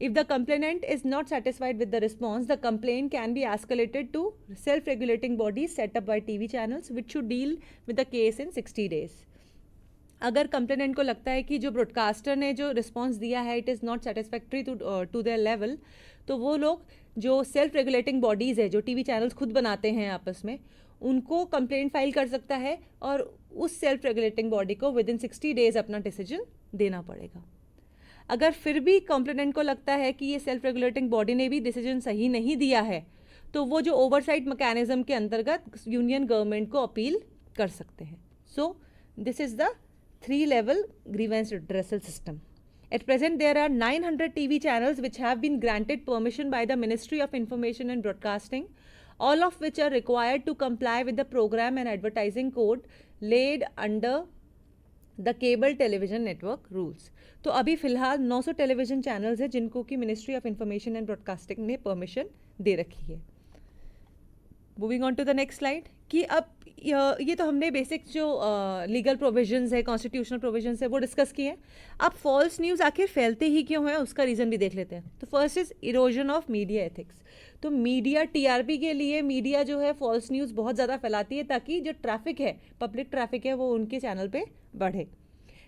If the complainant is not satisfied with the response, the complaint can be escalated to self regulating bodies set up by TV channels which should deal with the case in 60 days. अगर कंप्लेनेंट को लगता है कि जो ब्रॉडकास्टर ने जो रिस्पॉन्स दिया है it is not satisfactory to their level, तो वो लोग जो सेल्फ रेगुलेटिंग बॉडीज़ है जो टीवी चैनल्स खुद बनाते हैं आपस में, उनको कंप्लेंट फाइल कर सकता है और उस सेल्फ रेगुलेटिंग बॉडी को विद इन 60 days अपना डिसीजन देना पड़ेगा. अगर फिर भी कंप्लेनेंट को लगता है कि ये सेल्फ रेगुलेटिंग बॉडी ने भी डिसीजन सही नहीं दिया है, तो वो जो ओवरसाइट मैकेनिज्म के अंतर्गत यूनियन गवर्नमेंट को अपील कर सकते हैं. So this is the 3-level grievance redressal system. At present, there are 900 TV channels which have been granted permission by the Ministry of Information and Broadcasting, all of which are required to comply with the program and advertising code laid under the cable television network rules. तो अभी फिलहाल 900 टेलीविजन चैनल्स हैं जिनको कि ministry of information and broadcasting ने परमिशन दे रखी है. Moving on to the next slide. कि अब ये तो हमने बेसिक जो लीगल प्रोविजंस है, कॉन्स्टिट्यूशनल प्रोविजंस है, वो डिस्कस किए हैं. अब फॉल्स न्यूज़ आखिर फैलते ही क्यों है, उसका रीज़न भी देख लेते हैं. तो first is erosion of media ethics. तो मीडिया टीआरपी के लिए मीडिया जो है फॉल्स न्यूज़ बहुत ज़्यादा फैलाती है ताकि जो ट्रैफिक है, पब्लिक ट्रैफिक है, वो उनके चैनल पे बढ़े.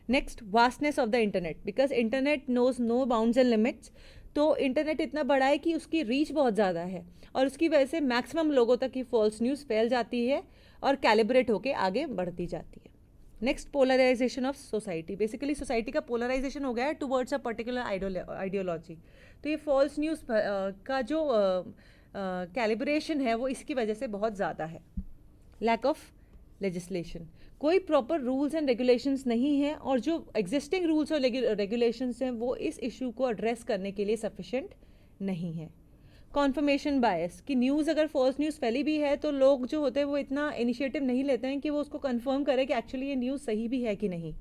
Next, vastness of the internet, because internet knows no bounds and limits. तो इंटरनेट इतना बड़ा है कि उसकी रीच बहुत ज़्यादा है और उसकी वजह से मैक्सिमम लोगों तक ये फॉल्स न्यूज़ फैल जाती है और कैलिब्रेट होके आगे बढ़ती जाती है. Next, polarization of society. Basically society का पोलराइजेशन हो गया है टुवर्ड्स अ पर्टिकुलर आइडियोलॉजी. तो ये फॉल्स न्यूज़ का जो कैलिब्रेशन है वो इसकी वजह से बहुत ज़्यादा है. Lack of legislation. कोई प्रॉपर रूल्स एंड रेगुलेशंस नहीं है और जो एग्जिस्टिंग रूल्स और रेगुलेशंस हैं वो इस इशू को एड्रेस करने के लिए सफिशेंट नहीं है. कॉन्फर्मेशन बायस, कि न्यूज़ अगर फॉल्स न्यूज़ फैली भी है तो लोग जो होते हैं वो इतना इनिशिएटिव नहीं लेते हैं कि वो उसको कंफर्म करें कि एक्चुअली ये न्यूज़ सही भी है कि नहीं.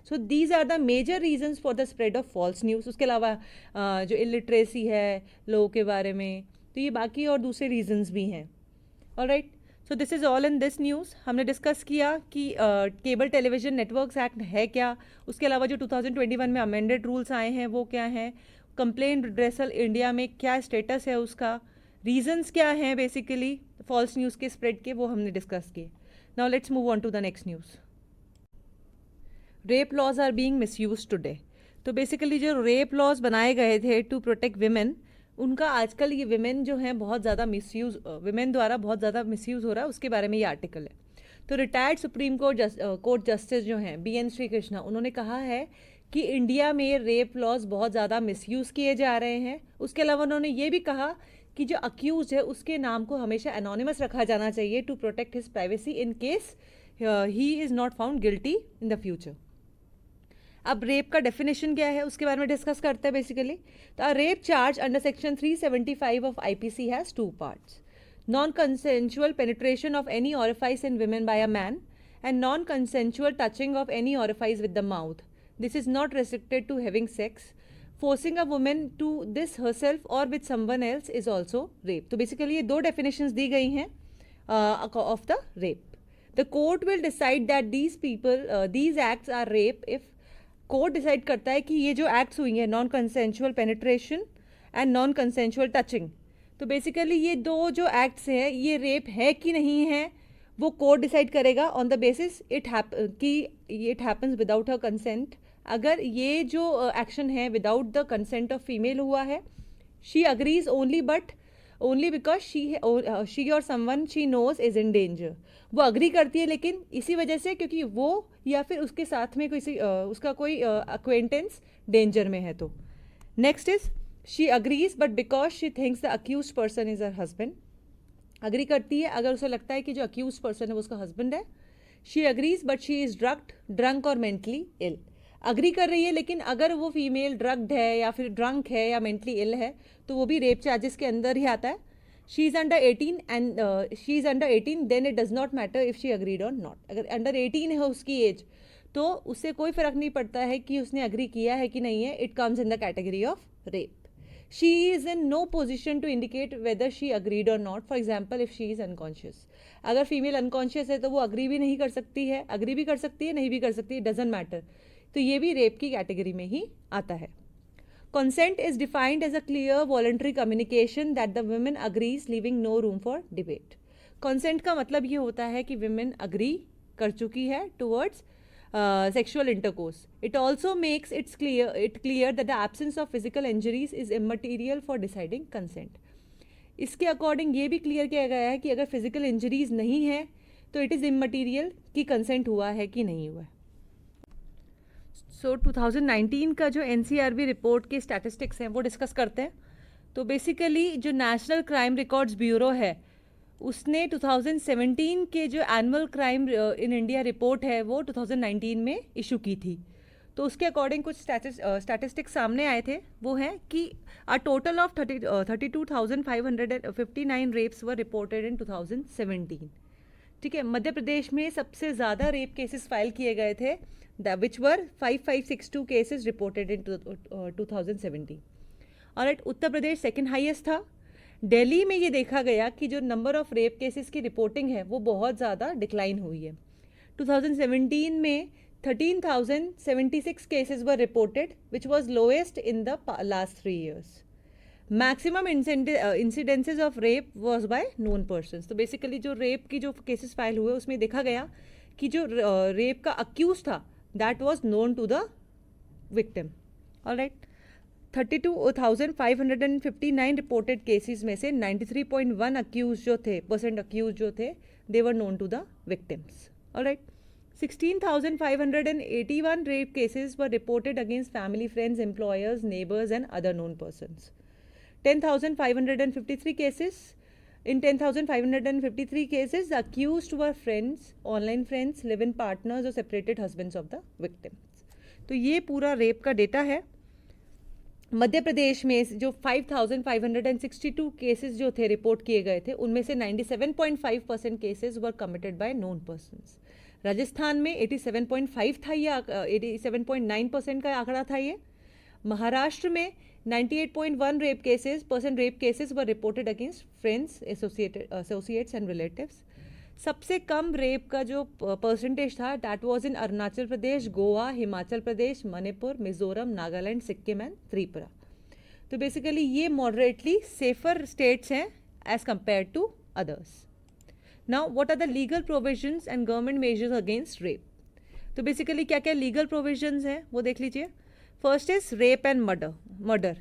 So these are the major reasons for the spread of false news. उसके अलावा जो इलिटरेसी है लोगों के बारे में, तो ये बाकी और दूसरे रीजंस भी हैं. Alright, so this is all in this news. हमने डिस्कस किया कि केबल टेलीविज़न नेटवर्क्स एक्ट है क्या, उसके अलावा जो 2021 में अमेंडेड रूल्स आए हैं वो क्या हैं, कंप्लेंट रिड्रेसल इंडिया में क्या स्टेटस है उसका, रीजंस क्या हैं बेसिकली फॉल्स न्यूज़ के स्प्रेड के, वो हमने डिस्कस किए. Now let's move on to the next news. Rape laws are being misuse today. तो बेसिकली जो रेप लॉज बनाए गए थे टू प्रोटेक्ट विमेन, उनका आजकल ये विमेन जो हैं बहुत ज़्यादा मिसयूज़, विमेन द्वारा बहुत ज़्यादा मिसयूज़ हो रहा है, उसके बारे में ये आर्टिकल है. तो रिटायर्ड सुप्रीम कोर्ट जस्टिस जो हैं BN श्री कृष्णा, उन्होंने कहा है कि इंडिया में रेप लॉज बहुत ज़्यादा मिसयूज़ किए जा रहे हैं. उसके अलावा उन्होंने ये भी कहा कि जो अक्यूज है उसके नाम को हमेशा एनोनिमस रखा जाना चाहिए to protect his privacy in case he is not found guilty in the future. अब रेप का डेफिनेशन क्या है उसके बारे में डिस्कस करते हैं बेसिकली. तो a rape charge under section 375 of IPC has 2 parts. Non consensual penetration of any orifice in women by a man and non consensual touching of any orifice with the mouth. This is not restricted to having sex. Forcing a woman to this herself or with someone else is also rape. तो basically ये 2 definitions दी गई हैं of the rape. The court will decide that these acts are rape if court decide करता है कि ये जो acts हुई हैं non consensual penetration and non consensual touching, तो basically ये 2 जो acts हैं ये rape है कि नहीं है वो कोर्ट डिसाइड करेगा on the basis it happens without her consent. अगर ये जो एक्शन है without the consent of female हुआ है, she agrees only because she or someone she knows is in danger. वो अग्री करती है लेकिन इसी वजह से क्योंकि वो या फिर उसके साथ में उसका कोई अक्वेंटेंस डेंजर में है. तो next is she agrees but because she thinks the accused person is her husband. Agree करती है अगर उसे लगता है कि जो अक्यूज पर्सन है वो उसका हस्बैंड है. She agrees but she is drunk और मेंटली इल. अग्री कर रही है लेकिन अगर वो फीमेल ड्रग्ड है या फिर ड्रंक है या मेंटली इल है तो वो भी रेप चार्जेस के अंदर ही आता है. She is under 18 and she is under 18 then it does not matter if she agreed और नॉट. अगर अंडर 18 है उसकी एज तो उससे कोई फ़र्क नहीं पड़ता है कि उसने अग्री किया है कि नहीं है. It comes in the category of rape. She is in no position to indicate whether she agreed or not. For example, if she is unconscious. अगर फीमेल अनकॉन्शियस है तो वो अग्री भी नहीं कर सकती है, अग्री भी कर सकती है, नहीं भी कर सकती है, डजेंट मैटर. तो ये भी रेप की कैटेगरी में ही आता है. Consent is defined as a clear voluntary communication that the women agrees, leaving no room for debate. Consent का मतलब ये होता है कि women agree कर चुकी है towards sexual intercourse. It also makes it clear that the absence of physical injuries is immaterial for deciding consent. इसके अकॉर्डिंग ये भी क्लियर किया गया है कि अगर फिजिकल इंजरीज नहीं है तो इट इज़ इमटेरियल कि कंसेंट हुआ है कि नहीं हुआ है. सो 2019 का जो NCRB रिपोर्ट के स्टैटिस्टिक्स हैं वो डिस्कस करते हैं. तो बेसिकली जो नेशनल क्राइम रिकॉर्ड्स ब्यूरो है उसने 2017 के जो annual crime in India report है वो 2019 में इशू की थी. तो उसके अकॉर्डिंग कुछ स्टैटिस्टिक्स सामने आए थे. वो हैं कि a total of 32,559 rapes were reported in 2017. ठीक है, मध्य प्रदेश में सबसे ज़्यादा रेप केसेस फाइल किए गए थे विच वर 5562 केसेस रिपोर्टेड इन 2017. और उत्तर प्रदेश सेकेंड हाईएस्ट था दिल्ली में ये देखा गया कि जो नंबर ऑफ रेप केसेस की रिपोर्टिंग है वो बहुत ज़्यादा डिक्लाइन हुई है. 2017 में 13,076 cases were reported, which was lowest in the last 3 years. Maximum incidences of rape was by known persons. तो बेसिकली जो रेप की जो केसेस फाइल हुए उसमें देखा गया कि जो रेप का अक्यूज था that was known to the victim. Alright, 32,559 reported cases में से 93.1 अक्यूज जो थे they were known to the victims. Alright, 16,581 rape cases were reported against family, friends, employers, neighbors and other known persons. 10,553 cases. In 10,553 cases, the accused were friends, online friends, live-in partners or separated husbands of the victims. तो ये पूरा रेप का डेटा है. मध्य प्रदेश में जो 5,562 केसेस जो थे रिपोर्ट किए गए थे उनमें से 97.5% cases were committed by known persons. Rajasthan में 87.5 था ये 87.9% का आंकड़ा था ये. महाराष्ट्र में 98.1 rape cases were reported against friends, associates and relatives. सबसे कम रेप का जो परसेंटेज था that was in Arunachal Pradesh, Goa, Himachal Pradesh, Manipur, Mizoram, Nagaland, Sikkim and Tripura. तो बेसिकली ये मॉडरेटली सेफर स्टेट्स हैं as compare to others. Now, what are the legal provisions and government measures against rape? तो बेसिकली क्या क्या लीगल प्रोविजंस हैं वो देख लीजिए. First is rape and murder.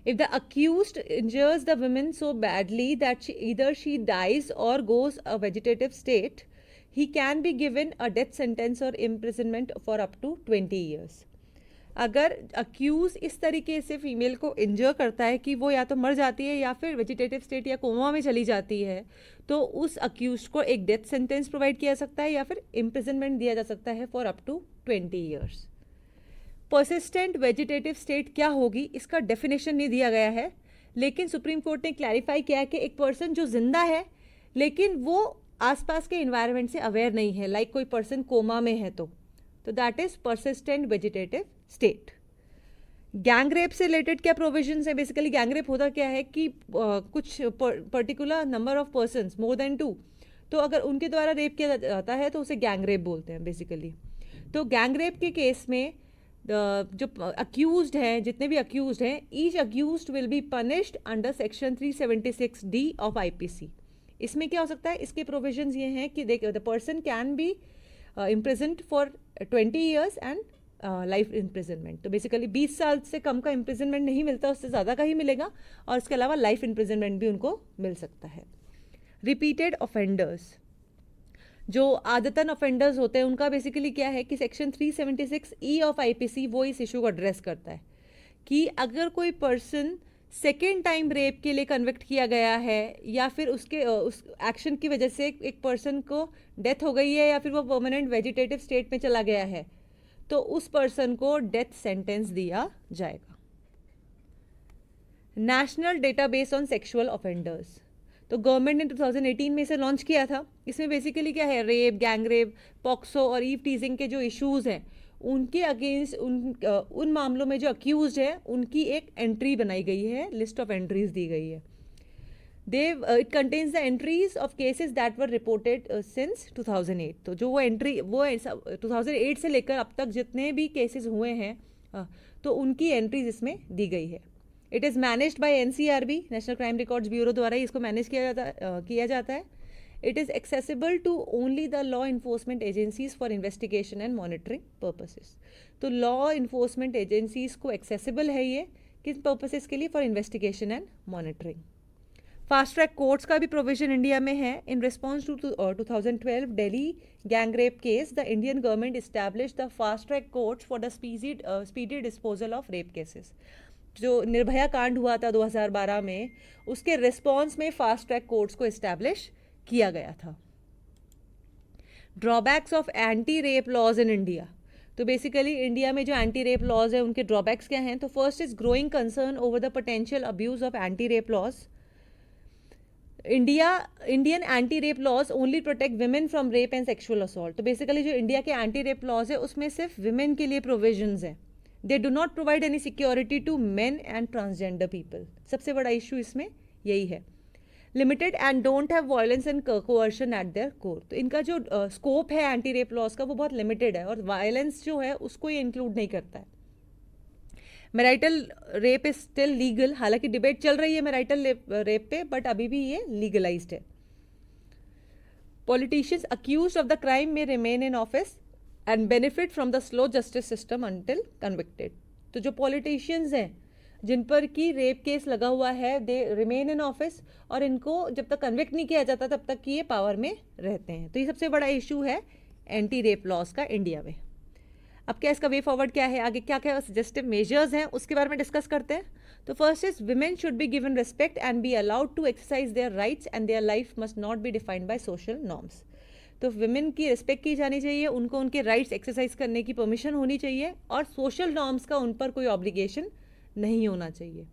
If the accused injures the woman so badly that either she dies or goes a vegetative state, he can be given a death sentence or imprisonment for up to 20 years. अगर अक्यूज इस तरीके से फीमेल को इंजर करता है कि वो या तो मर जाती है या फिर वेजिटेटिव स्टेट या कोमा में चली जाती है, तो उस अक्यूज को एक डेथ सेंटेंस प्रोवाइड किया जा सकता है या फिर इम्प्रिजनमेंट दिया जा सकता है for up to 20 years. Persistent vegetative state क्या होगी इसका डेफिनेशन नहीं दिया गया है, लेकिन सुप्रीम कोर्ट ने क्लैरिफाई किया है कि एक पर्सन जो जिंदा है लेकिन वो आसपास के इन्वायरमेंट से अवेयर नहीं है, लाइक कोई पर्सन कोमा में है तो that is persistent vegetative state. Gang rape से रिलेटेड क्या प्रोविजंस है? बेसिकली गैंग रेप होता क्या है कि कुछ particular number of persons more than 2, तो अगर उनके द्वारा रेप किया जाता है तो उसे गैंग रेप बोलते हैं बेसिकली. तो गैंग रेप के केस में जो अक्यूज्ड हैं, जितने भी अक्यूज्ड हैं, each accused will be punished under section 376D of IPC. इसमें क्या हो सकता है? इसके प्रोविजंस ये हैं कि the person can be imprisoned for 20 years and life imprisonment. तो बेसिकली 20 साल से कम का इम्प्रिजनमेंट नहीं मिलता, उससे ज़्यादा का ही मिलेगा, और इसके अलावा लाइफ इम्प्रिजनमेंट भी उनको मिल सकता है. रिपीटेड ऑफेंडर्स, जो आदतन ऑफेंडर्स होते हैं, उनका बेसिकली क्या है कि सेक्शन 376E ऑफ IPC वो इस इशू को एड्रेस करता है कि अगर कोई पर्सन सेकेंड टाइम रेप के लिए कन्विक्ट किया गया है या फिर उसके उस एक्शन की वजह से एक पर्सन को डेथ हो गई है या फिर वो परमानेंट वेजिटेटिव स्टेट में चला गया है, तो उस पर्सन को डेथ सेंटेंस दिया जाएगा. National database on sexual offenders, तो गवर्नमेंट ने 2018 में इसे लॉन्च किया था. इसमें बेसिकली क्या है, रेप, गैंग रेप, पॉक्सो और ईव टीजिंग के जो इश्यूज हैं उनके अगेंस्ट उन मामलों में जो अक्यूज्ड है उनकी एक एंट्री बनाई गई है, लिस्ट ऑफ एंट्रीज दी गई है. It contains the entries of cases that were reported since 2008. तो जो वो एंट्री वो 2008 से लेकर अब तक जितने भी केसेस हुए हैं तो उनकी एंट्रीज इसमें दी गई है. It is managed by NCRB, national crime records bureau द्वारा ही इसको मैनेज किया जाता है. It is accessible to only the law enforcement agencies for investigation and monitoring purposes. तो लॉ इन्फोर्समेंट एजेंसीज को एक्सेसिबल है ये किस पर्पसेस के लिए? For investigation and monitoring. Fast track courts का भी प्रोविजन इंडिया में है. In response to 2012 Delhi gang rape case, the Indian government establish the fast track courts for the speedy disposal of rape cases. जो निर्भया कांड हुआ था 2012 में, उसके रिस्पॉन्स में फास्ट ट्रैक कोर्ट्स को इस्टेब्लिश किया गया था. Drawbacks of anti rape laws in India, तो बेसिकली इंडिया में जो एंटी रेप लॉज है उनके ड्रॉबैक्स क्या हैं? तो first is growing concern over the potential abuse of anti rape laws. Indian anti rape laws only protect women from rape and sexual assault. तो बेसिकली जो इंडिया के एंटी रेप लॉज है उसमें सिर्फ विमेन के लिए प्रोविजंस हैं, they do not provide any security to men and transgender people, सबसे बड़ा इशू इसमें यही है। Limited and don't have violence and coercion at there core, तो इनका जो स्कोप है एंटी रेप लॉज का वो बहुत लिमिटेड है और वायलेंस जो है उसको ये इंक्लूड नहीं करता है। Marital rape is still legal, हालांकि डिबेट चल रही है मैरिटल रेप पे, बट अभी भी ये लीगलाइज्ड है। Politicians accused of the crime में remain in office and benefit from the slow justice system until convicted, तो जो पॉलिटिशियंस हैं जिन पर की रेप केस लगा हुआ है दे रिमेन इन ऑफिस, और इनको जब तक कन्विक्ट नहीं किया जाता तब तक कि ये पावर में रहते हैं। तो ये सबसे बड़ा इशू है एंटी रेप लॉज का इंडिया में। अब क्या इसका वे फॉरवर्ड क्या है, आगे क्या क्या सजेस्टिव मेजर्स हैं उसके बारे में डिस्कस करते हैं। तो first is women should be given respect and be allowed to exercise their rights and their life must not be defined by social norms. तो विमेन की रिस्पेक्ट की जानी चाहिए, उनको उनके राइट्स एक्सरसाइज करने की परमिशन होनी चाहिए और सोशल नॉर्म्स का उन पर कोई ऑब्लिगेशन नहीं होना चाहिए।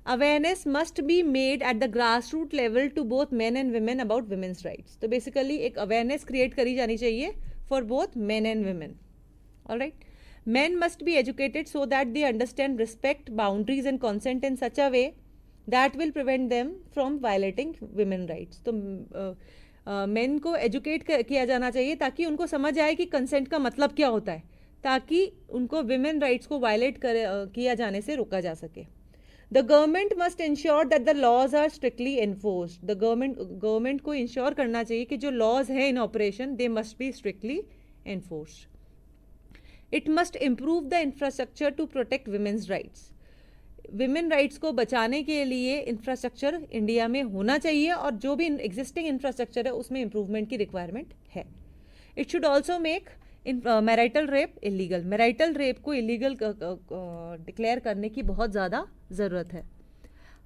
Awareness must be made at the grass root level to both men and women about women's rights, तो बेसिकली एक अवेयरनेस क्रिएट करी जानी चाहिए for both men and women. Alright, men must be educated so that they understand respect, boundaries and consent in such a way that will prevent them from violating women rights। तो men को educate किया जाना चाहिए ताकि उनको समझ आए कि consent का मतलब क्या होता है, ताकि उनको women rights को violate किया जाने से रोका जा सके। The government must ensure that the laws are strictly enforced। The government को ensure करना चाहिए कि जो laws हैं in operation they must be strictly enforced। It must improve the infrastructure to protect women's rights। women rights को बचाने के लिए इंफ्रास्ट्रक्चर इंडिया में होना चाहिए और जो भी एग्जिस्टिंग इंफ्रास्ट्रक्चर है उसमें इम्प्रूवमेंट की रिक्वायरमेंट है। It should also make marital rape illegal. Marital rape को इलीगल डिक्लेयर करने की बहुत ज़्यादा ज़रूरत है।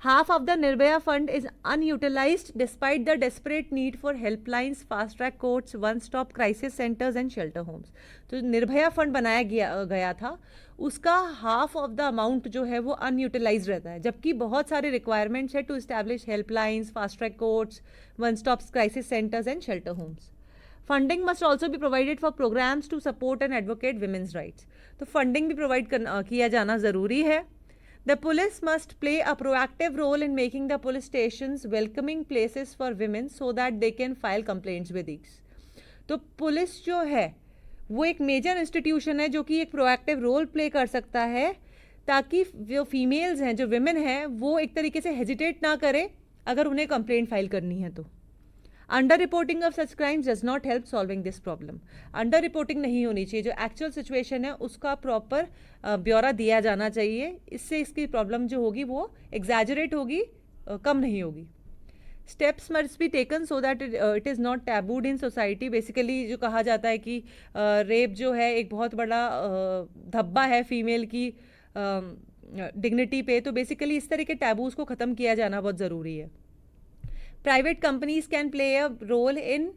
Half of the Nirbhaya fund is unutilized despite the desperate need for helplines, fast track courts, one-stop crisis centers and shelter homes। तो निर्भया फंड बनाया गया था, उसका हाफ ऑफ द अमाउंट जो है वो अनयूटिलाइज रहता है, जबकि बहुत सारे रिक्वायरमेंट्स है to establish helplines, fast track courts, one stop crisis centres and shelter homes. Funding must also be provided for programmes to support and advocate women's rights. तो फंडिंग भी प्रोवाइड किया जाना ज़रूरी है। The police must play a proactive role in making the police stations welcoming places for women so that they can file complaints with ease। तो पुलिस जो है वो एक मेजर इंस्टीट्यूशन है जो कि एक प्रोएक्टिव रोल प्ले कर सकता है ताकि जो फीमेल्स हैं, जो विमेन हैं, वो एक तरीके से हेजिटेट ना करें अगर उन्हें कंप्लेंट फाइल करनी है। तो under reporting of such crimes does not help solving this problem. Under reporting नहीं होनी चाहिए, जो एक्चुअल सिचुएशन है उसका प्रॉपर ब्यौरा दिया जाना चाहिए, इससे इसकी प्रॉब्लम जो होगी वो एग्जैजरेट होगी, कम नहीं होगी। Steps must be taken so that it is not tabooed in society. Basically जो कहा जाता है कि रेप जो है एक बहुत बड़ा धब्बा है फीमेल की डिग्निटी पे, तो बेसिकली इस तरह के टैबूज़ को ख़त्म किया जाना बहुत ज़रूरी है। Private companies can play a role in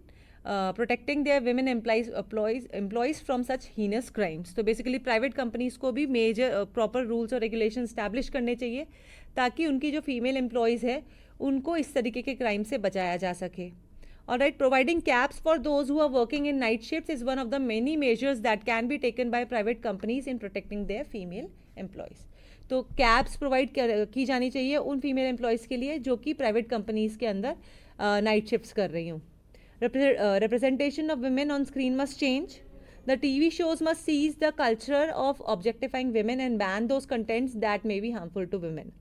protecting their women employees from such heinous crimes। तो बेसिकली प्राइवेट कंपनीज को भी मेजर प्रॉपर रूल्स और रेगुलेशन स्टैब्लिश करने चाहिए ताकि उनकी जो फीमेल एम्प्लॉयज़ है उनको इस तरीके के क्राइम से बचाया जा सके। Alright, providing caps for those who are working in night shifts is one of the many measures that can be taken by private companies in protecting their female employees। तो कैब्स प्रोवाइड की जानी चाहिए उन फीमेल एम्प्लॉयज़ के लिए जो कि प्राइवेट कंपनीज़ के अंदर नाइट शिफ्ट्स कर रही हूँ। Representation of women on screen must change. The TV shows must cease the culture of objectifying women and ban those contents that may be harmful to women.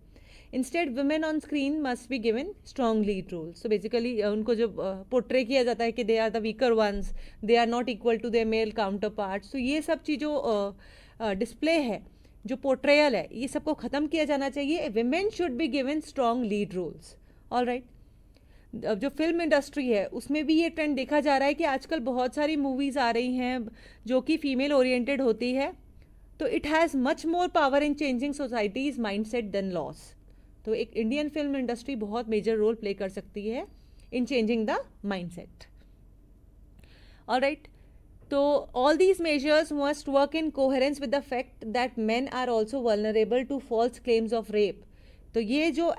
Instead women on screen must be given strong lead roles. तो बेसिकली उनको जो पोर्ट्रे किया जाता है कि they are the weaker ones, they are not equal to their male counterparts, तो ये सब चीज़ों डिस्प्ले है, जो पोर्ट्रेयल है, ये सबको ख़त्म किया जाना चाहिए। Women should be given strong lead roles. Alright, जो फिल्म इंडस्ट्री है उसमें भी ये ट्रेंड देखा जा रहा है कि आजकल बहुत सारी मूवीज़ आ रही हैं जो कि फीमेल ओरिएंटेड होती है, तो it has much more power in changing societies mindset than laws. तो एक इंडियन फिल्म इंडस्ट्री बहुत मेजर रोल प्ले कर सकती है in changing the mindset. Alright, तो all these measures must work in coherence with the fact that men are also vulnerable to false claims of rape। तो ये जो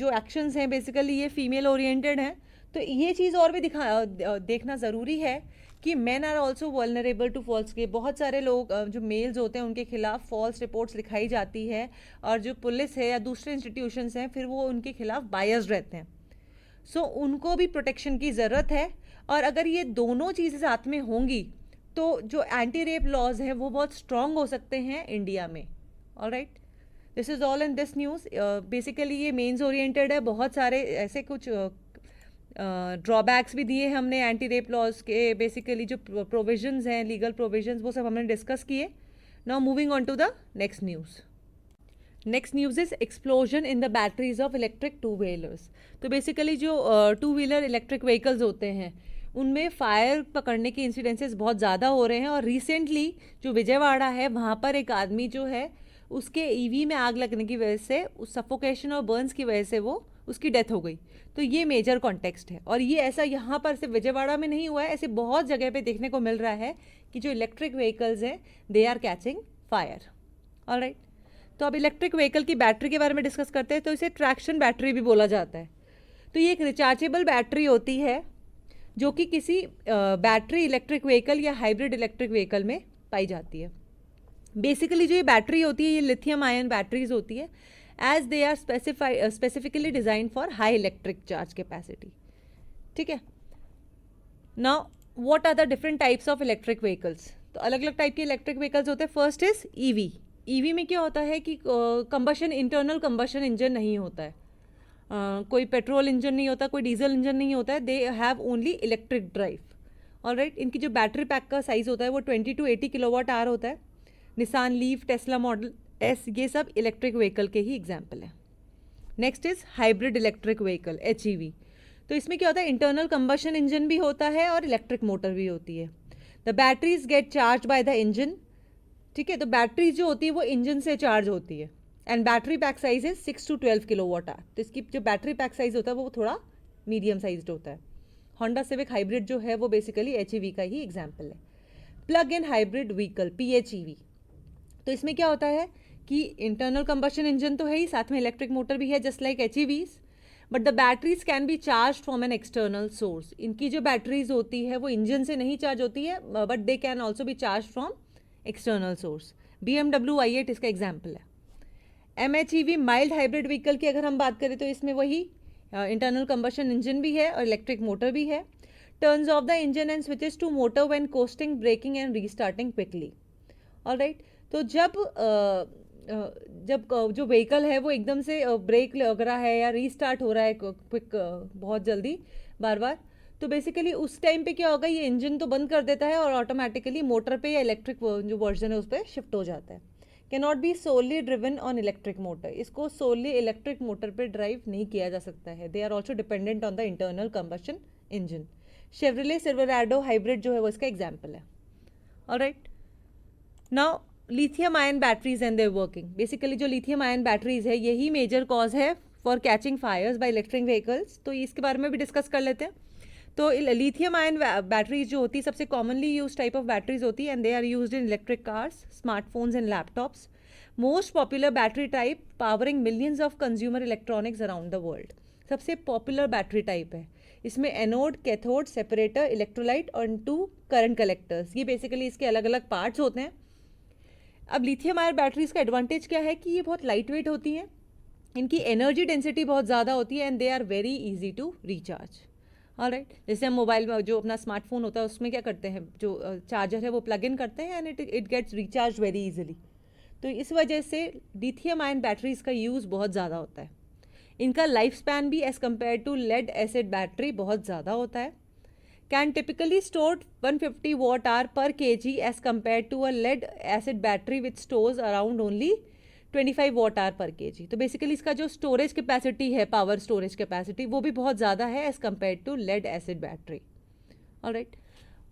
एक्शंस हैं बेसिकली ये फीमेल ओरिएंटेड हैं, तो ये चीज़ और भी देखना ज़रूरी है कि men are also vulnerable to false के, बहुत सारे लोग जो मेल्स होते हैं उनके खिलाफ फॉल्स रिपोर्ट्स लिखाई जाती है, और जो पुलिस है या दूसरे इंस्टीट्यूशंस हैं फिर वो उनके खिलाफ बायस्ड रहते हैं. सो उनको भी प्रोटेक्शन की ज़रूरत है. और अगर ये दोनों चीज़ें साथ में होंगी तो जो एंटी रेप लॉज हैं वो बहुत स्ट्रॉन्ग हो सकते हैं इंडिया में. Alright, this is all in this news. Basically ये मेंस ओरिएंटेड है. बहुत सारे ऐसे कुछ ड्रॉबैक्स भी दिए हमने एंटी रेप लॉज के. बेसिकली जो प्रोविजंस हैं, लीगल प्रोविजंस, वो सब हमने डिस्कस किए. Now moving on to the next news. Next news is explosion in the batteries of electric two wheelers. तो बेसिकली जो टू व्हीलर इलेक्ट्रिक व्हीकल्स होते हैं उनमें फायर पकड़ने के इंसिडेंसेस बहुत ज़्यादा हो रहे हैं. और रिसेंटली जो विजयवाड़ा है वहाँ पर एक आदमी जो है उसके ईवी में आग लगने की वजह से, उस सफोकेशन और बर्न्स की वजह से वो उसकी डेथ हो गई. तो ये मेजर कॉन्टेक्स्ट है. और ये ऐसा यहाँ पर सिर्फ विजयवाड़ा में नहीं हुआ है, ऐसे बहुत जगह पे देखने को मिल रहा है कि जो इलेक्ट्रिक व्हीकल्स हैं they are catching fire. Alright, तो अब इलेक्ट्रिक व्हीकल की बैटरी के बारे में डिस्कस करते हैं. तो इसे ट्रैक्शन बैटरी भी बोला जाता है. तो ये एक रिचार्जेबल बैटरी होती है जो कि किसी बैटरी इलेक्ट्रिक व्हीकल या हाइब्रिड इलेक्ट्रिक व्हीकल में पाई जाती है. बेसिकली जो ये बैटरी होती है ये लिथियम आयन बैटरीज होती है, as they are specifically design for high electric charge capacity. ठीक है. Now what are the different types of electric vehicles. तो अलग अलग टाइप के इलेक्ट्रिक व्हीकल्स होते हैं. First is EV. ईवी में क्या होता है कि कंबशन, इंटरनल कंबशन इंजन नहीं होता है. कोई पेट्रोल इंजन नहीं होता, कोई डीजल इंजन नहीं होता है. They have only electric drive. Alright, इनकी जो बैटरी पैक का साइज़ होता है वो 20 to 80 किलोवाट आवर होता है. Nissan leaf, Tesla model S, ये सब इलेक्ट्रिक व्हीकल के ही एग्जाम्पल है. Next is hybrid electric vehicle, HEV. तो इसमें क्या होता है, इंटरनल कंबशन इंजन भी होता है और इलेक्ट्रिक मोटर भी होती है. The batteries gate charge by the engine. ठीक है, तो बैटरी जो होती है वो इंजन से चार्ज होती है. And battery pack size is 6 to 12 kilowatt hour. तो इसकी जो बैटरी पैक साइज होता है वो थोड़ा मीडियम साइज्ड होता है. होंडा सिविक हाइब्रिड जो है वो बेसिकली HEV का ही एग्जाम्पल है. Plug in hybrid vehicle, PHEV. तो इसमें क्या होता है कि इंटरनल कंबशन इंजन तो है ही, साथ में इलेक्ट्रिक मोटर भी है just like HEVs, but the batteries can be charge from an external source. इनकी जो बैटरीज होती है वो इंजन से नहीं चार्ज होती है, but they can also be charge from external source. BMW i8 इसका एग्जाम्पल है. MHEV माइल्ड हाइब्रिड व्हीकल की अगर हम बात करें तो इसमें वही इंटरनल कंबशन इंजन भी है और इलेक्ट्रिक मोटर भी है. Turns off the engine and switches to motor when coasting, braking and restarting quickly. Alright, तो जब जो व्हीकल है वो एकदम से ब्रेक लग रहा है या रीस्टार्ट हो रहा है क्विक, बहुत जल्दी, बार बार, तो बेसिकली उस टाइम पे क्या होगा, ये इंजन तो बंद कर देता है और ऑटोमेटिकली मोटर पे या इलेक्ट्रिक जो वर्जन है उस पर शिफ्ट हो जाता है. Can not be solely driven on electric motor. इसको सोली इलेक्ट्रिक मोटर पे ड्राइव नहीं किया जा सकता है. They are also dependent on the internal combustion engine. Chevrolet Silverado hybrid जो है वो इसका एग्जाम्पल है. Alright, now lithium ion batteries and their working. Basically जो लिथियम आयन बैटरीज है यही मेजर कॉज है for catching fires by electric vehicles. तो इसके बारे में भी डिस्कस कर लेते हैं. तो लिथियम आयन बैटरीज जो होती है सबसे commonly use type of batteries होती है, and they are used in electric cars, smartphones and laptops. Most popular battery type powering millions of consumer electronics around the world. सबसे पॉपुलर बैटरी टाइप है. इसमें एनोड, कैथोड, सेपरेटर, इलेक्ट्रोलाइट और 2 करंट कलेक्टर्स, ये बेसिकली इसके अलग अलग पार्ट्स होते हैं. अब लिथियम आयन बैटरीज का एडवांटेज क्या है कि ये बहुत लाइट वेट होती हैं, इनकी एनर्जी डेंसिटी बहुत ज़्यादा होती है, and they are very easy to recharge. Alright, जैसे हम मोबाइल में जो अपना स्मार्टफोन होता है उसमें क्या करते हैं, जो चार्जर है वो प्लग इन करते हैं and it gets recharge very easily. तो इस वजह से लिथियम आयन बैटरीज का यूज़ बहुत ज़्यादा होता है. इनका लाइफ स्पैन भी as compare to lead acid battery बहुत ज़्यादा होता है. Can typically store 150 watt hour per kg as compare to a lead acid battery which stores around only 25 watt hour per kg. तो बेसिकली इसका जो स्टोरेज कैपेसिटी है, पावर स्टोरेज कैपेसिटी, वो भी बहुत ज़्यादा है as compare to lead acid battery. Alright,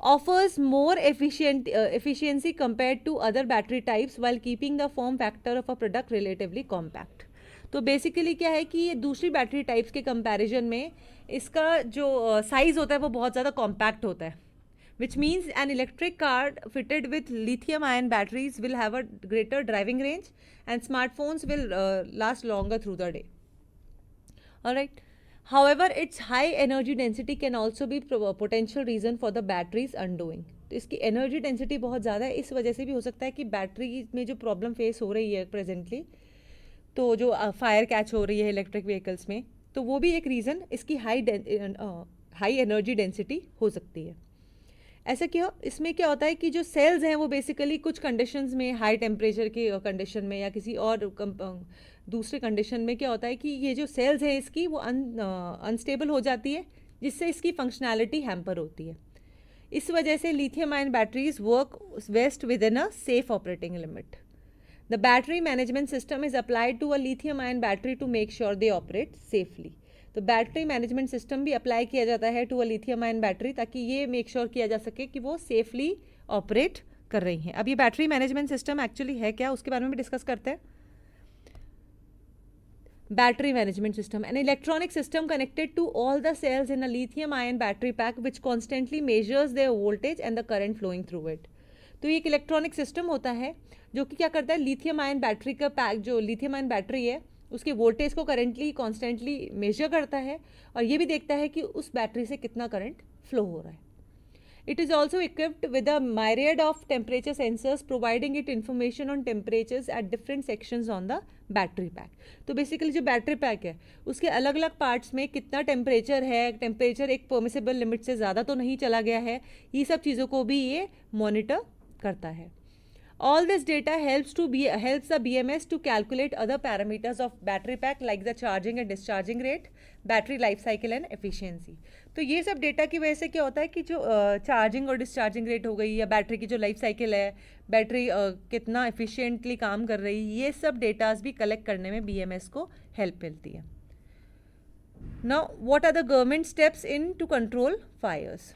offers more efficiency compared to other battery types while keeping the form factor of a product relatively compact. तो बेसिकली क्या है कि ये दूसरी बैटरी टाइप्स के कंपैरिजन में इसका जो साइज़ होता है वो बहुत ज़्यादा कॉम्पैक्ट होता है, which means an electric car fitted with lithium ion batteries will have a greater driving range and smartphones will last longer through the day. Alright, However, its high energy density can also be potential reason for the batteries undoing. तो इसकी एनर्जी डेंसिटी बहुत ज़्यादा है, इस वजह से भी हो सकता है कि बैटरी में जो प्रॉब्लम फेस हो रही है प्रेजेंटली, तो जो फायर कैच हो रही है इलेक्ट्रिक व्हीकल्स में, तो वो भी एक रीज़न इसकी हाई एनर्जी डेंसिटी हो सकती है। ऐसा क्यों? इसमें क्या होता है कि जो सेल्स हैं वो बेसिकली कुछ कंडीशंस में, हाई टेम्परेचर के कंडीशन में या किसी और दूसरे कंडीशन में क्या होता है कि ये जो सेल्स है इसकी वो अनस्टेबल हो जाती है, जिससे इसकी फंक्शनैलिटी हैम्पर होती है। इस वजह से lithium ion batteries work best within a safe operating limit. The battery management system is applied to a lithium ion battery to make sure they operate safely. तो बैटरी मैनेजमेंट सिस्टम भी अप्लाई किया जाता है to a lithium ion battery, ताकि ये मेक श्योर किया जा सके कि वो सेफली ऑपरेट कर रही हैं। अब ये बैटरी मैनेजमेंट सिस्टम एक्चुअली है क्या, उसके बारे में भी डिस्कस करते हैं। Battery management system, an electronic system connected to all the cells in a lithium ion battery pack which constantly measures their voltage and the current flowing through it. तो ये एक इलेक्ट्रॉनिक सिस्टम होता है जो कि क्या करता है, लिथियम आयन बैटरी का पैक, जो लिथियम आयन बैटरी है उसके वोल्टेज को करेंटली कॉन्स्टेंटली मेजर करता है और ये भी देखता है कि उस बैटरी से कितना करंट फ्लो हो रहा है। It is also equipped with a myriad of temperature sensors providing it information on temperatures at different sections on the battery pack. तो बेसिकली जो बैटरी पैक है उसके अलग अलग पार्ट्स में कितना टेम्परेचर है, टेम्परेचर एक परमिसेबल लिमिट से ज़्यादा तो नहीं चला गया है, ये सब चीज़ों को भी ये मॉनिटर करता है। All this data helps the BMS to calculate other parameters of battery pack like the charging and discharging rate, battery life cycle and efficiency. तो ये सब डेटा की वजह से क्या होता है कि जो चार्जिंग और डिस्चार्जिंग रेट हो गई या बैटरी की जो लाइफ साइकिल है, बैटरी कितना एफिशिएंटली काम कर रही है, ये सब डेटाज भी कलेक्ट करने में BMS को हेल्प मिलती है। Now what are the government steps in to control fires.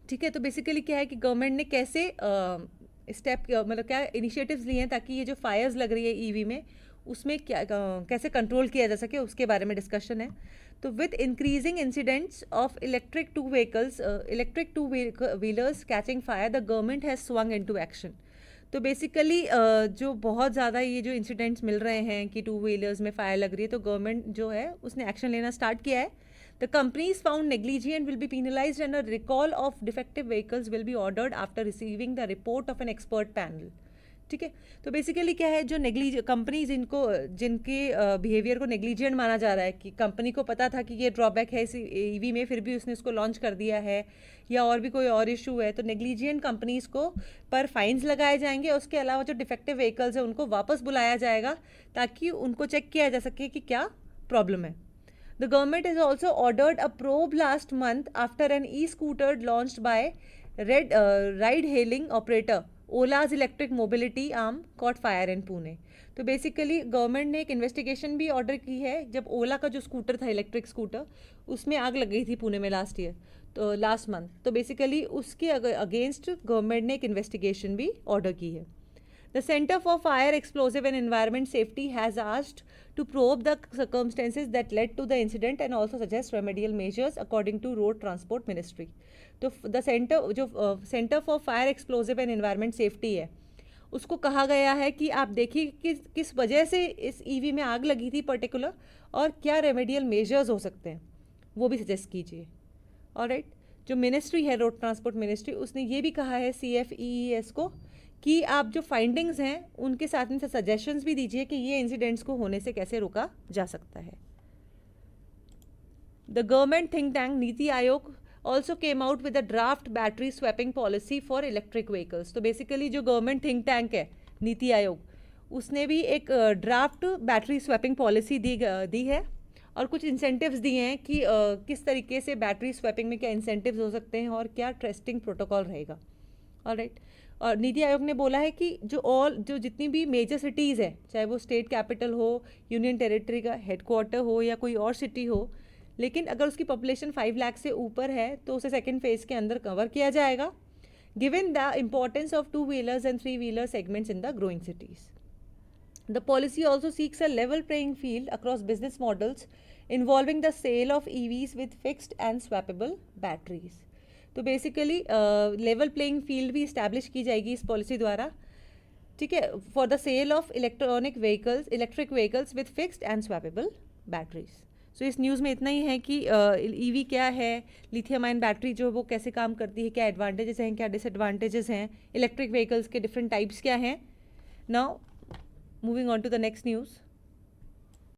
ठीक है, तो बेसिकली क्या है कि गवर्नमेंट ने कैसे स्टेप मतलब क्या इनिशिएटिव्स लिए हैं ताकि ये जो फायर्स लग रही है ईवी में उसमें क्या कैसे कंट्रोल किया जा सके, उसके बारे में डिस्कशन है। तो with increasing incidents of electric two wheelers catching fire, the government has swung into action. तो बेसिकली जो बहुत ज़्यादा ये जो इंसिडेंट्स मिल रहे हैं कि टू व्हीलर्स में फायर लग रही है, तो गवर्नमेंट जो है उसने एक्शन लेना स्टार्ट किया है। The companies found negligent will be penalized and a recall of defective vehicles will be ordered after receiving the report of an expert panel. ठीक है, तो बेसिकली क्या है, जो कंपनीज जिनके बिहेवियर को नेग्लिजेंट माना जा रहा है कि कंपनी को पता था कि ये ड्रॉबैक है इस ईवी में, फिर भी उसने उसको लॉन्च कर दिया है, या और भी कोई और इशू है, तो नेग्लिजेंट कंपनीज को पर फाइन्स लगाए जाएंगे। उसके अलावा जो डिफेक्टिव व्हीकल्स है उनको वापस बुलाया जाएगा ताकि उनको चेक किया जा सके कि क्या प्रॉब्लम है। The government has also ordered a probe last month after an e-scooter launched by ride-hailing operator Ola's electric mobility arm caught fire in Pune. तो बेसिकली गवर्नमेंट ने एक इन्वेस्टिगेशन भी ऑर्डर की है। जब ओला का जो स्कूटर था, इलेक्ट्रिक स्कूटर, उसमें आग लग गई थी पुणे में लास्ट मंथ, तो बेसिकली उसके अगेंस्ट गवर्नमेंट ने एक इन्वेस्टिगेशन भी ऑर्डर की है। The Center for Fire, Explosive and Environment Safety has asked to probe the circumstances that led to the incident and also suggest remedial measures according to Road Transport Ministry. तो the Center for Fire, Explosive and Environment Safety है, उसको कहा गया है कि आप देखिए कि किस वजह से इस ईवी में आग लगी थी पर्टिकुलर, और क्या रेमेडियल मेजर्स हो सकते हैं वो भी सजेस्ट कीजिए। ऑलराइट, जो मिनिस्ट्री है रोड ट्रांसपोर्ट मिनिस्ट्री, उसने ये भी कहा है CFEES को कि आप जो फाइंडिंग्स हैं उनके साथ में सजेशंस भी दीजिए कि ये इंसिडेंट्स को होने से कैसे रोका जा सकता है। The government think tank NITI Aayog also came out with a draft battery swapping policy for electric vehicles. तो बेसिकली जो गवर्नमेंट थिंक टैंक है नीति आयोग, उसने भी एक ड्राफ्ट बैटरी स्वैपिंग पॉलिसी दी है और कुछ इंसेंटिव्स दिए हैं कि किस तरीके से बैटरी स्वैपिंग में क्या इंसेंटिव्स हो सकते हैं और क्या टेस्टिंग प्रोटोकॉल रहेगा। ऑलराइट, और नीति आयोग ने बोला है कि जो जितनी भी मेजर सिटीज़ है, चाहे वो स्टेट कैपिटल हो, यूनियन टेरिटरी का हेडक्वार्टर हो या कोई और सिटी हो, लेकिन अगर उसकी पॉपुलेशन 5 लाख से ऊपर है तो उसे सेकेंड फेज़ के अंदर कवर किया जाएगा, given the importance of 2 wheelers and 3 wheeler segments in the growing cities. The policy also seeks a level playing field across business models involving the sale of EVs with fixed and swappable batteries. तो बेसिकली लेवल प्लेइंग फील्ड भी इस्टेब्लिश की जाएगी इस पॉलिसी द्वारा, ठीक है, for the sale of electric vehicles with fixed and swappable batteries. So इस न्यूज़ में इतना ही है कि ईवी क्या है, लिथियम आयन बैटरी जो है वो कैसे काम करती है, क्या एडवांटेजेस हैं, क्या डिसएडवांटेजेस हैं, इलेक्ट्रिक व्हीकल्स के डिफरेंट टाइप्स क्या हैं. Now moving on to the next news.